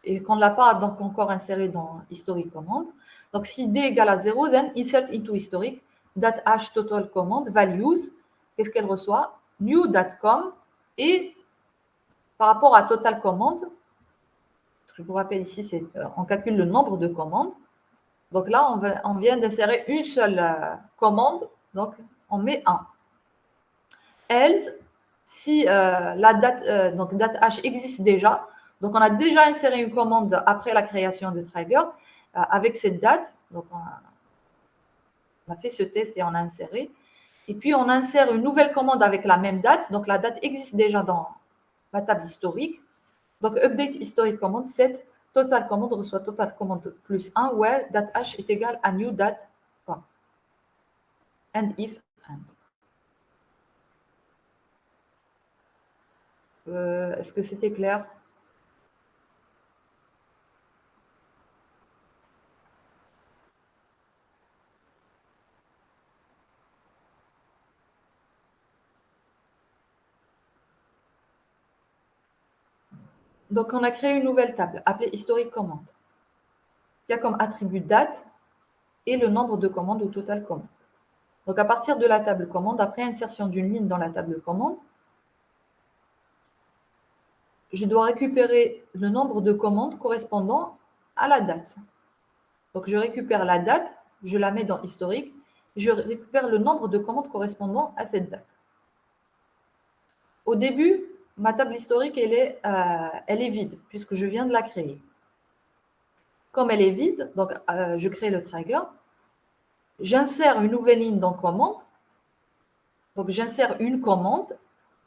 et qu'on ne l'a pas donc encore insérée dans historic command. Donc, si D égale à 0, then insert into historic date hash total command values, qu'est-ce qu'elle reçoit? New date.com et par rapport à total command, ce que je vous rappelle ici, c'est on calcule le nombre de commandes. Donc là, on vient d'insérer une seule commande, donc on met 1. Else, si la date, donc date hash existe déjà, donc on a déjà inséré une commande après la création de trigger avec cette date, donc on a fait ce test et on a inséré. Et puis, on insère une nouvelle commande avec la même date. Donc, la date existe déjà dans la table historique. Donc, update historic command, set total command reçoit total command plus 1, where date hash est égal à new date. And if and. Est-ce que c'était clair? Donc, on a créé une nouvelle table appelée historic command, qui a comme attribut date et le nombre de commandes ou total command. Donc, à partir de la table commande, après insertion d'une ligne dans la table commande, je dois récupérer le nombre de commandes correspondant à la date. Donc, je récupère la date, je la mets dans historique, je récupère le nombre de commandes correspondant à cette date. Au début, ma table historique, elle est vide, puisque je viens de la créer. Comme elle est vide, donc je crée le trigger, j'insère une nouvelle ligne dans commande. Donc, j'insère une commande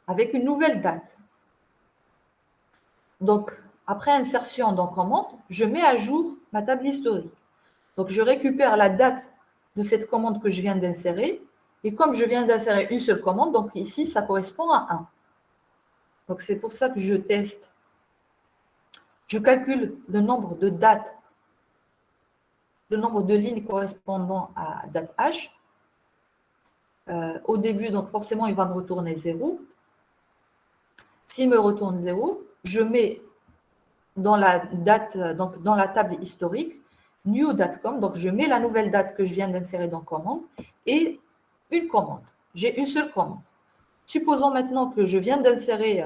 avec une nouvelle date. Donc, après insertion dans commande, je mets à jour ma table historique. Donc, je récupère la date de cette commande que je viens d'insérer. Et comme je viens d'insérer une seule commande, donc ici, ça correspond à 1. Donc, c'est pour ça que je teste. Je calcule le nombre de dates, le nombre de lignes correspondant à date H. Au début, donc forcément, il va me retourner 0. S'il me retourne 0, je mets dans la date, donc dans la table historique, new date.com, donc je mets la nouvelle date que je viens d'insérer dans commande et une commande. J'ai une seule commande. Supposons maintenant que je viens d'insérer,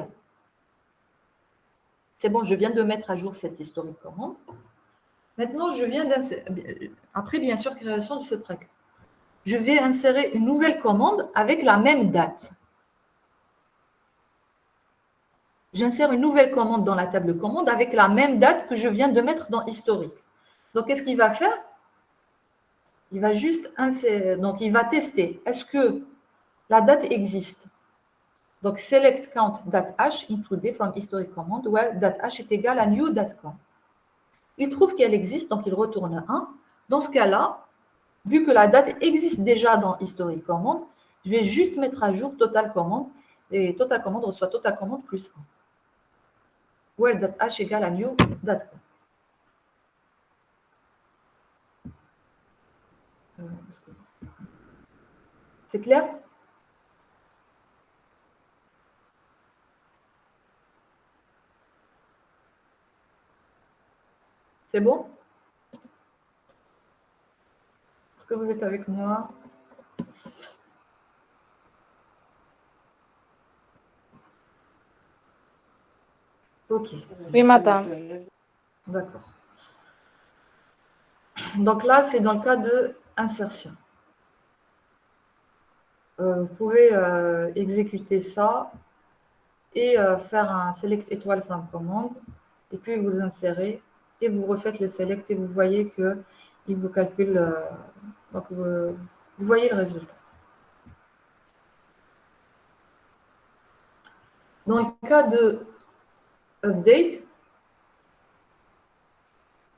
c'est bon, je viens de mettre à jour cette historique commande. Maintenant, je viens d'insérer, après bien sûr création de ce track, je vais insérer une nouvelle commande avec la même date. J'insère une nouvelle commande dans la table commande avec la même date que je viens de mettre dans historique. Donc, qu'est-ce qu'il va faire? Il va juste insérer, donc il va tester. Est-ce que la date existe. Donc, select count date hash into D from historic command where date hash est égal à new date count. Il trouve qu'elle existe, donc il retourne 1. Dans ce cas-là, vu que la date existe déjà dans historic command, je vais juste mettre à jour total command et total command reçoit total command plus 1. Where date hash égale à new date count. C'est clair? C'est bon? Est-ce que vous êtes avec moi? Ok. Oui, madame. D'accord. Donc là, c'est dans le cas de insertion. Vous pouvez exécuter ça et faire un select étoile from command et puis vous insérez et vous refaites le select et vous voyez que il vous calcule. Donc vous voyez le résultat. Dans le cas de update,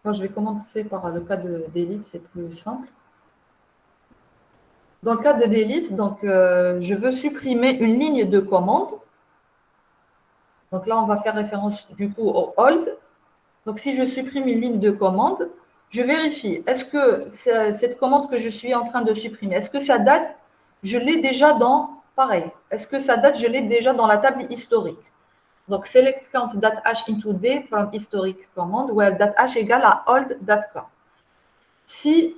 moi je vais commencer par le cas de delete, c'est plus simple. Dans le cas de delete, donc je veux supprimer une ligne de commande. Donc là, on va faire référence du coup au hold. Donc si je supprime une ligne de commande, je vérifie, est-ce que cette commande que je suis en train de supprimer, est-ce que sa date, je l'ai déjà dans, pareil, est-ce que sa date, je l'ai déjà dans la table historique? Donc select count date hash into D from historic command, where date hash égale à hold date count. Si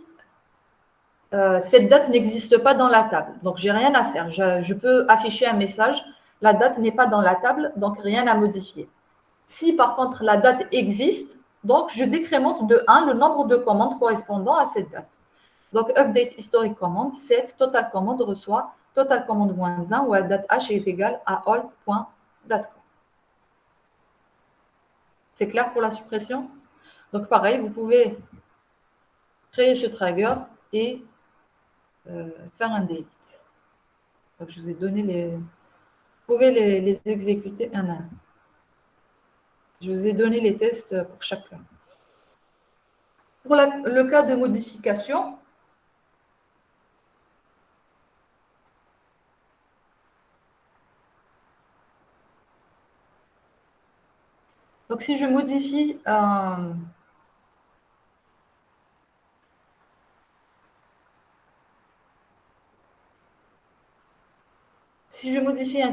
cette date n'existe pas dans la table, donc j'ai rien à faire, je peux afficher un message, la date n'est pas dans la table, donc rien à modifier. Si par contre la date existe, donc je décrémente de 1 le nombre de commandes correspondant à cette date. Donc update historic command, set total commande reçoit total commande moins 1 où la date h est égale à alt.date. C'est clair pour la suppression? Donc pareil, vous pouvez créer ce trigger et faire un delete. Donc je vous ai donné les... Vous pouvez les exécuter un à un. Je vous ai donné les tests pour chacun. Pour le cas de modification, donc si je modifie un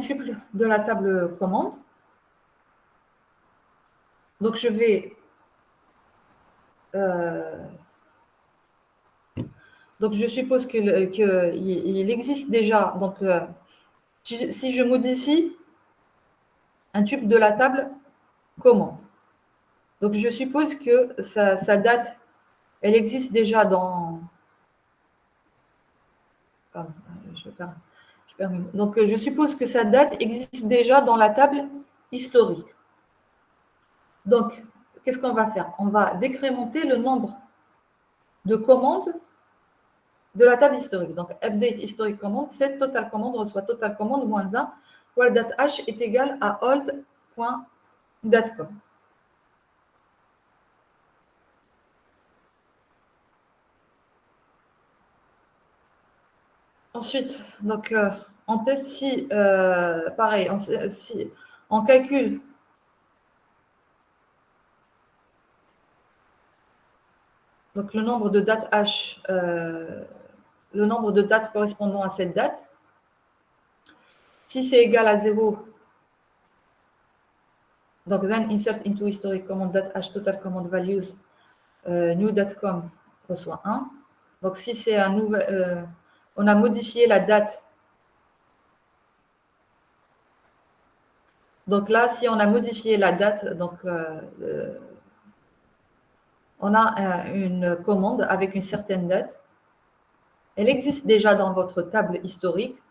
tuple de la table commande, donc je vais donc je suppose qu'il existe déjà. Donc si je modifie un tuple de la table commande, donc je suppose que sa date, elle existe déjà dans... Pardon, je perds donc je suppose que sa date existe déjà dans la table historique. Donc, qu'est-ce qu'on va faire? On va décrémenter le nombre de commandes de la table historique. Donc, update historique commande, set total commande reçoit total commande moins 1, where date h est égal à old.datecom. Ensuite, donc, on teste si, pareil, si on calcule donc le nombre de dates h, le nombre de dates correspondant à cette date. Si c'est égal à 0, donc then insert into historic command date h total command values new datecom reçoit 1. Donc si c'est un nouvel, on a modifié la date. Donc là, si on a modifié la date, donc on a une commande avec une certaine date. Elle existe déjà dans votre table historique.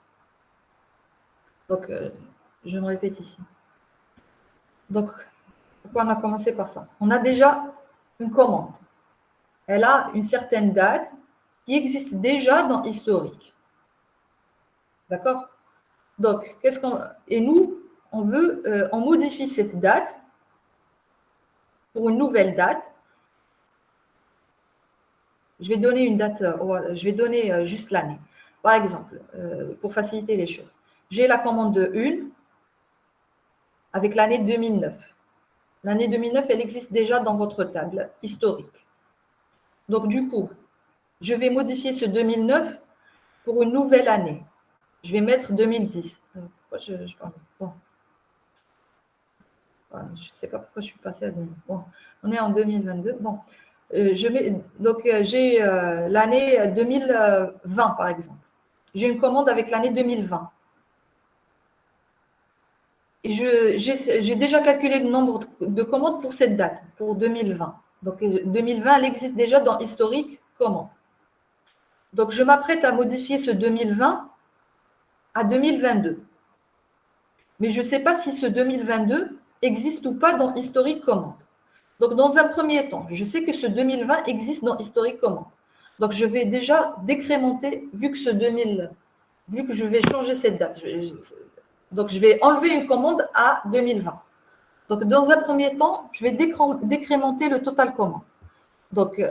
Donc, je me répète ici. Donc, pourquoi on a commencé par ça? On a déjà une commande. Elle a une certaine date qui existe déjà dans historique. D'accord? Donc, et nous, on modifie cette date pour une nouvelle date. Je vais donner une date, je vais donner juste l'année. Par exemple, pour faciliter les choses, j'ai la commande de 1 avec l'année 2009. L'année 2009, elle existe déjà dans votre table historique. Donc, du coup, je vais modifier ce 2009 pour une nouvelle année. Je vais mettre 2010. Pourquoi je parle bon. Je ne sais pas pourquoi je suis passée à 2000. Bon, on est en 2022. Bon, j'ai l'année 2020, par exemple. J'ai une commande avec l'année 2020. Et j'ai déjà calculé le nombre de commandes pour cette date, pour 2020. Donc, 2020, elle existe déjà dans historique commande. Donc, je m'apprête à modifier ce 2020 à 2022. Mais je ne sais pas si ce 2022 existe ou pas dans historique commande. Donc, dans un premier temps, je sais que ce 2020 existe dans historique commande. Donc, je vais déjà décrémenter, vu que je vais changer cette date. Donc, je vais enlever une commande à 2020. Donc, dans un premier temps, je vais décrémenter le total commande. Donc,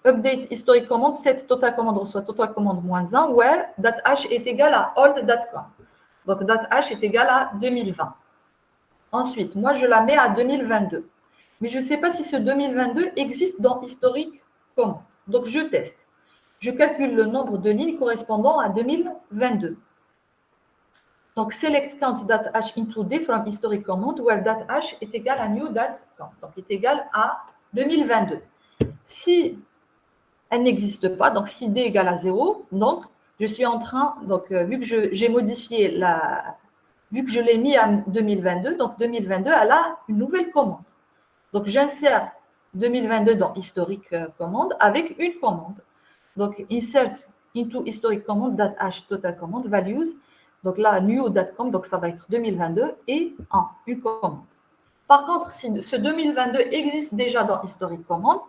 update historique commande, set total commande reçoit total commande moins 1, where date h est égale à old.com. Donc, date h est égale à 2020. Ensuite, moi, je la mets à 2022. Mais je ne sais pas si ce 2022 existe dans historique commande. Donc, je teste. Je calcule le nombre de lignes correspondant à 2022. Donc, select count date h into d from historic command, where date h est égal à new date count. Donc, est égal à 2022. Si elle n'existe pas, donc si d égale à 0, donc je suis en train, donc vu que j'ai modifié vu que je l'ai mis à 2022, donc 2022, elle a une nouvelle commande. Donc, j'insère 2022 dans historique commande avec une commande. Donc, insert into historic command date h total command values. Donc là, new date.com, donc ça va être 2022 et une commande. Par contre, si ce 2022 existe déjà dans historic command,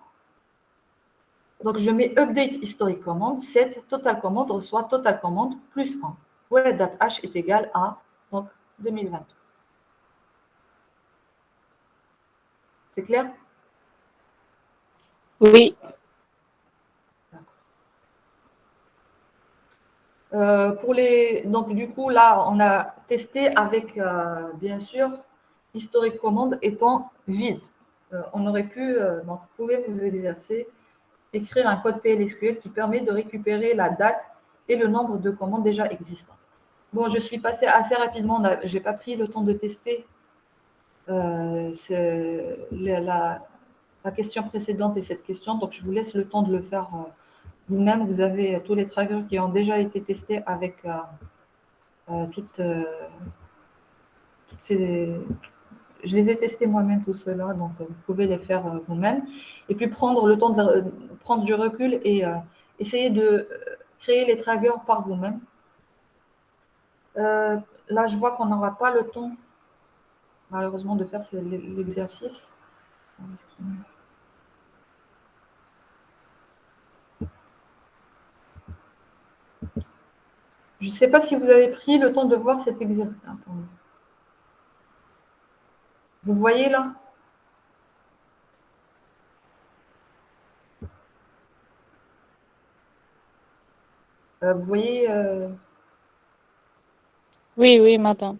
donc je mets update historic command, set total command reçoit total command plus 1. Where date h est égal à donc 2022. C'est clair? Oui. Donc, du coup, là, on a testé avec, bien sûr, historique commande étant vide. On aurait pu, donc, vous pouvez vous exercer, écrire un code PLSQL qui permet de récupérer la date et le nombre de commandes déjà existantes. Bon, je suis passée assez rapidement, je n'ai pas pris le temps de tester la question précédente et cette question, donc je vous laisse le temps de le faire vous-même. Vous avez tous les trackers qui ont déjà été testés avec toutes ces... Je les ai testés moi-même tout cela, donc vous pouvez les faire vous-même. Et puis prendre le temps de prendre du recul et essayer de créer les trackers par vous-même. Là, je vois qu'on n'aura pas le temps, malheureusement, de faire l'exercice. Je ne sais pas si vous avez pris le temps de voir cet exercice. Attendez. Vous voyez là? Vous voyez Oui, oui, madame.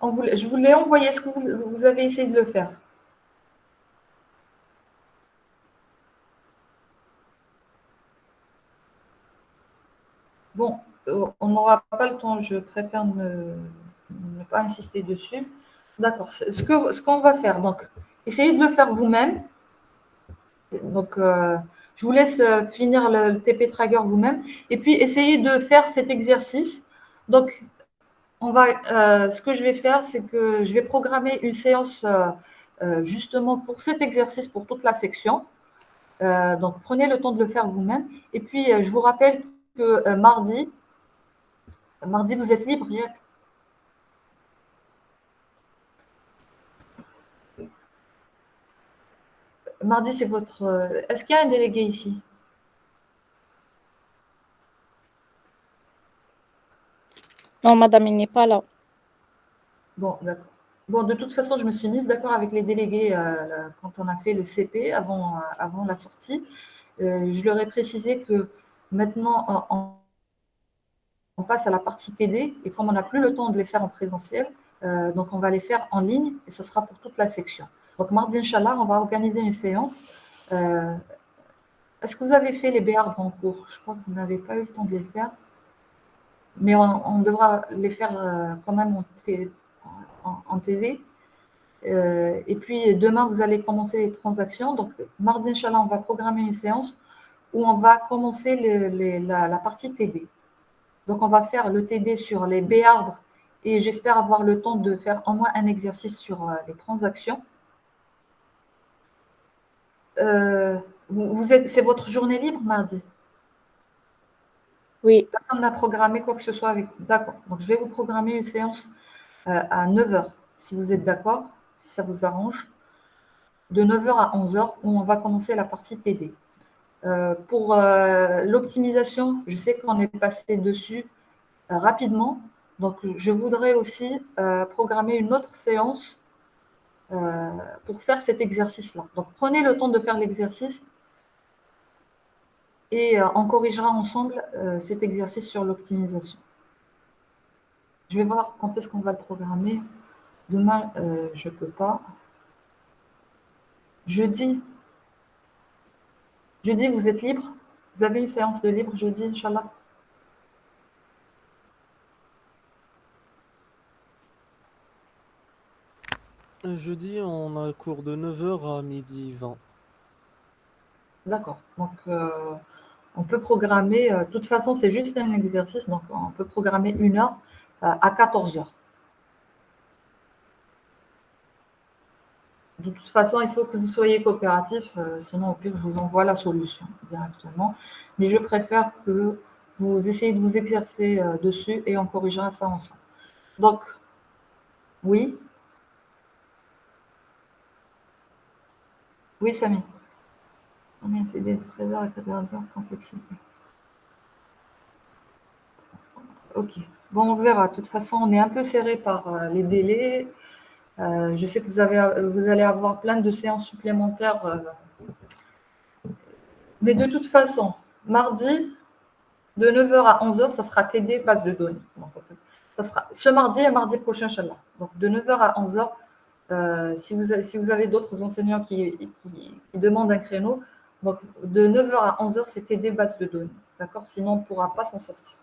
Je vous l'ai envoyé. Est-ce que vous avez essayé de le faire? Bon, on n'aura pas le temps. Je préfère ne pas insister dessus. D'accord. Ce qu'on va faire, donc, essayez de le faire vous-même. Donc, je vous laisse finir le TP Tracker vous-même. Et puis, essayez de faire cet exercice. Donc, ce que je vais faire, c'est que je vais programmer une séance justement pour cet exercice, pour toute la section. Donc, prenez le temps de le faire vous-même. Et puis, je vous rappelle que mardi, vous êtes libre. Mardi, c'est votre... Est-ce qu'il y a un délégué ici? Non, madame, il n'est pas là. Bon, d'accord. Bon, de toute façon, je me suis mise d'accord avec les délégués quand on a fait le CP avant la sortie. Je leur ai précisé que maintenant, on passe à la partie TD et comme on n'a plus le temps de les faire en présentiel, donc on va les faire en ligne et ce sera pour toute la section. Donc mardi, Inch'Allah, on va organiser une séance. Est-ce que vous avez fait les béarbres en cours? Je crois que vous n'avez pas eu le temps de les faire, mais on devra les faire quand même en TD. Et puis demain, vous allez commencer les transactions. Donc mardi, Inch'Allah, on va programmer une séance où on va commencer la partie TD. Donc, on va faire le TD sur les béarbres et j'espère avoir le temps de faire au moins un exercice sur les transactions. C'est votre journée libre mardi? Oui. Personne n'a programmé quoi que ce soit avec. D'accord. Donc, je vais vous programmer une séance à 9 h, si vous êtes d'accord, si ça vous arrange, de 9 h à 11 h, où on va commencer la partie TD. Pour l'optimisation, je sais qu'on est passé dessus rapidement. Donc, je voudrais aussi programmer une autre séance pour faire cet exercice-là. Donc, prenez le temps de faire l'exercice et on corrigera ensemble cet exercice sur l'optimisation. Je vais voir quand est-ce qu'on va le programmer. Demain, je ne peux pas. Jeudi, vous êtes libre? Vous avez une séance de libre jeudi, Inch'Allah? Jeudi, on a cours de 9 h à 12h20. D'accord. Donc, on peut programmer, de toute façon, c'est juste un exercice, donc on peut programmer 1 heure à 14 h. De toute façon, il faut que vous soyez coopératif, sinon au pire, je vous envoie la solution directement. Mais je préfère que vous essayez de vous exercer dessus et on corrigera ça ensemble. Donc, oui. Oui, Samy. On a TD de 13 h à 14 h, complexité. Ok. Bon, on verra. De toute façon, on est un peu serré par les délais. Je sais que vous allez avoir plein de séances supplémentaires. Mais de toute façon, mardi, de 9 h à 11 h, ça sera TD base de données. Donc, ça sera ce mardi et mardi prochain, Inch'Allah. Donc, de 9 h à 11 h, si vous avez d'autres enseignants qui demandent un créneau, donc de 9 h à 11 h, c'est TD base de données. D'accord? Sinon, on ne pourra pas s'en sortir.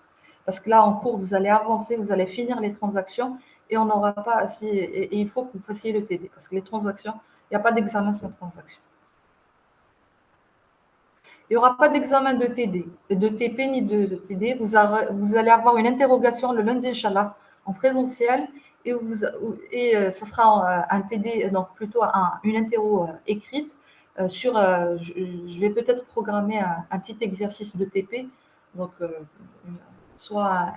Parce que là, en cours, vous allez avancer, vous allez finir les transactions et on n'aura pas assez. Et il faut que vous fassiez le TD. Parce que les transactions, il n'y a pas d'examen sans transaction. Il n'y aura pas d'examen de TD, de TP ni de TD. Vous allez avoir une interrogation le lundi, Inch'Allah, en présentiel. Et ce sera un TD, donc plutôt une interro écrite. Je vais peut-être programmer un petit exercice de TP. Donc, soit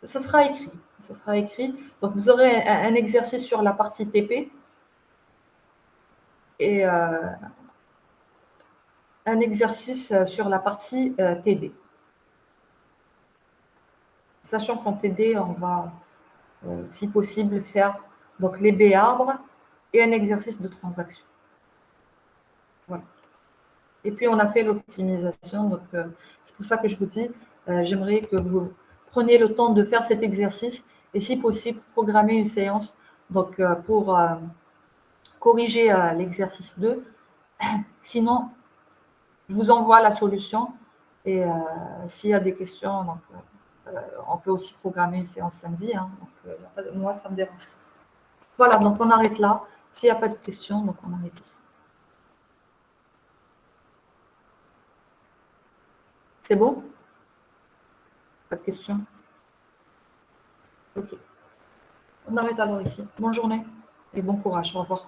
ça sera écrit. Ça sera écrit. Donc, vous aurez un exercice sur la partie TP. Et un exercice sur la partie TD. Sachant qu'en TD, on va, si possible, faire donc les béarbres et un exercice de transaction. Voilà. Et puis, on a fait l'optimisation. Donc, c'est pour ça que je vous dis, j'aimerais que vous preniez le temps de faire cet exercice et, si possible, programmer une séance donc, pour corriger l'exercice 2. Sinon, je vous envoie la solution et s'il y a des questions, donc, on peut aussi programmer une séance samedi. Hein, donc, moi, ça ne me dérange pas. Voilà, donc on arrête là. S'il n'y a pas de questions, donc on arrête ici. C'est bon? Pas de questions? Ok. On arrête alors ici. Bonne journée et bon courage. Au revoir.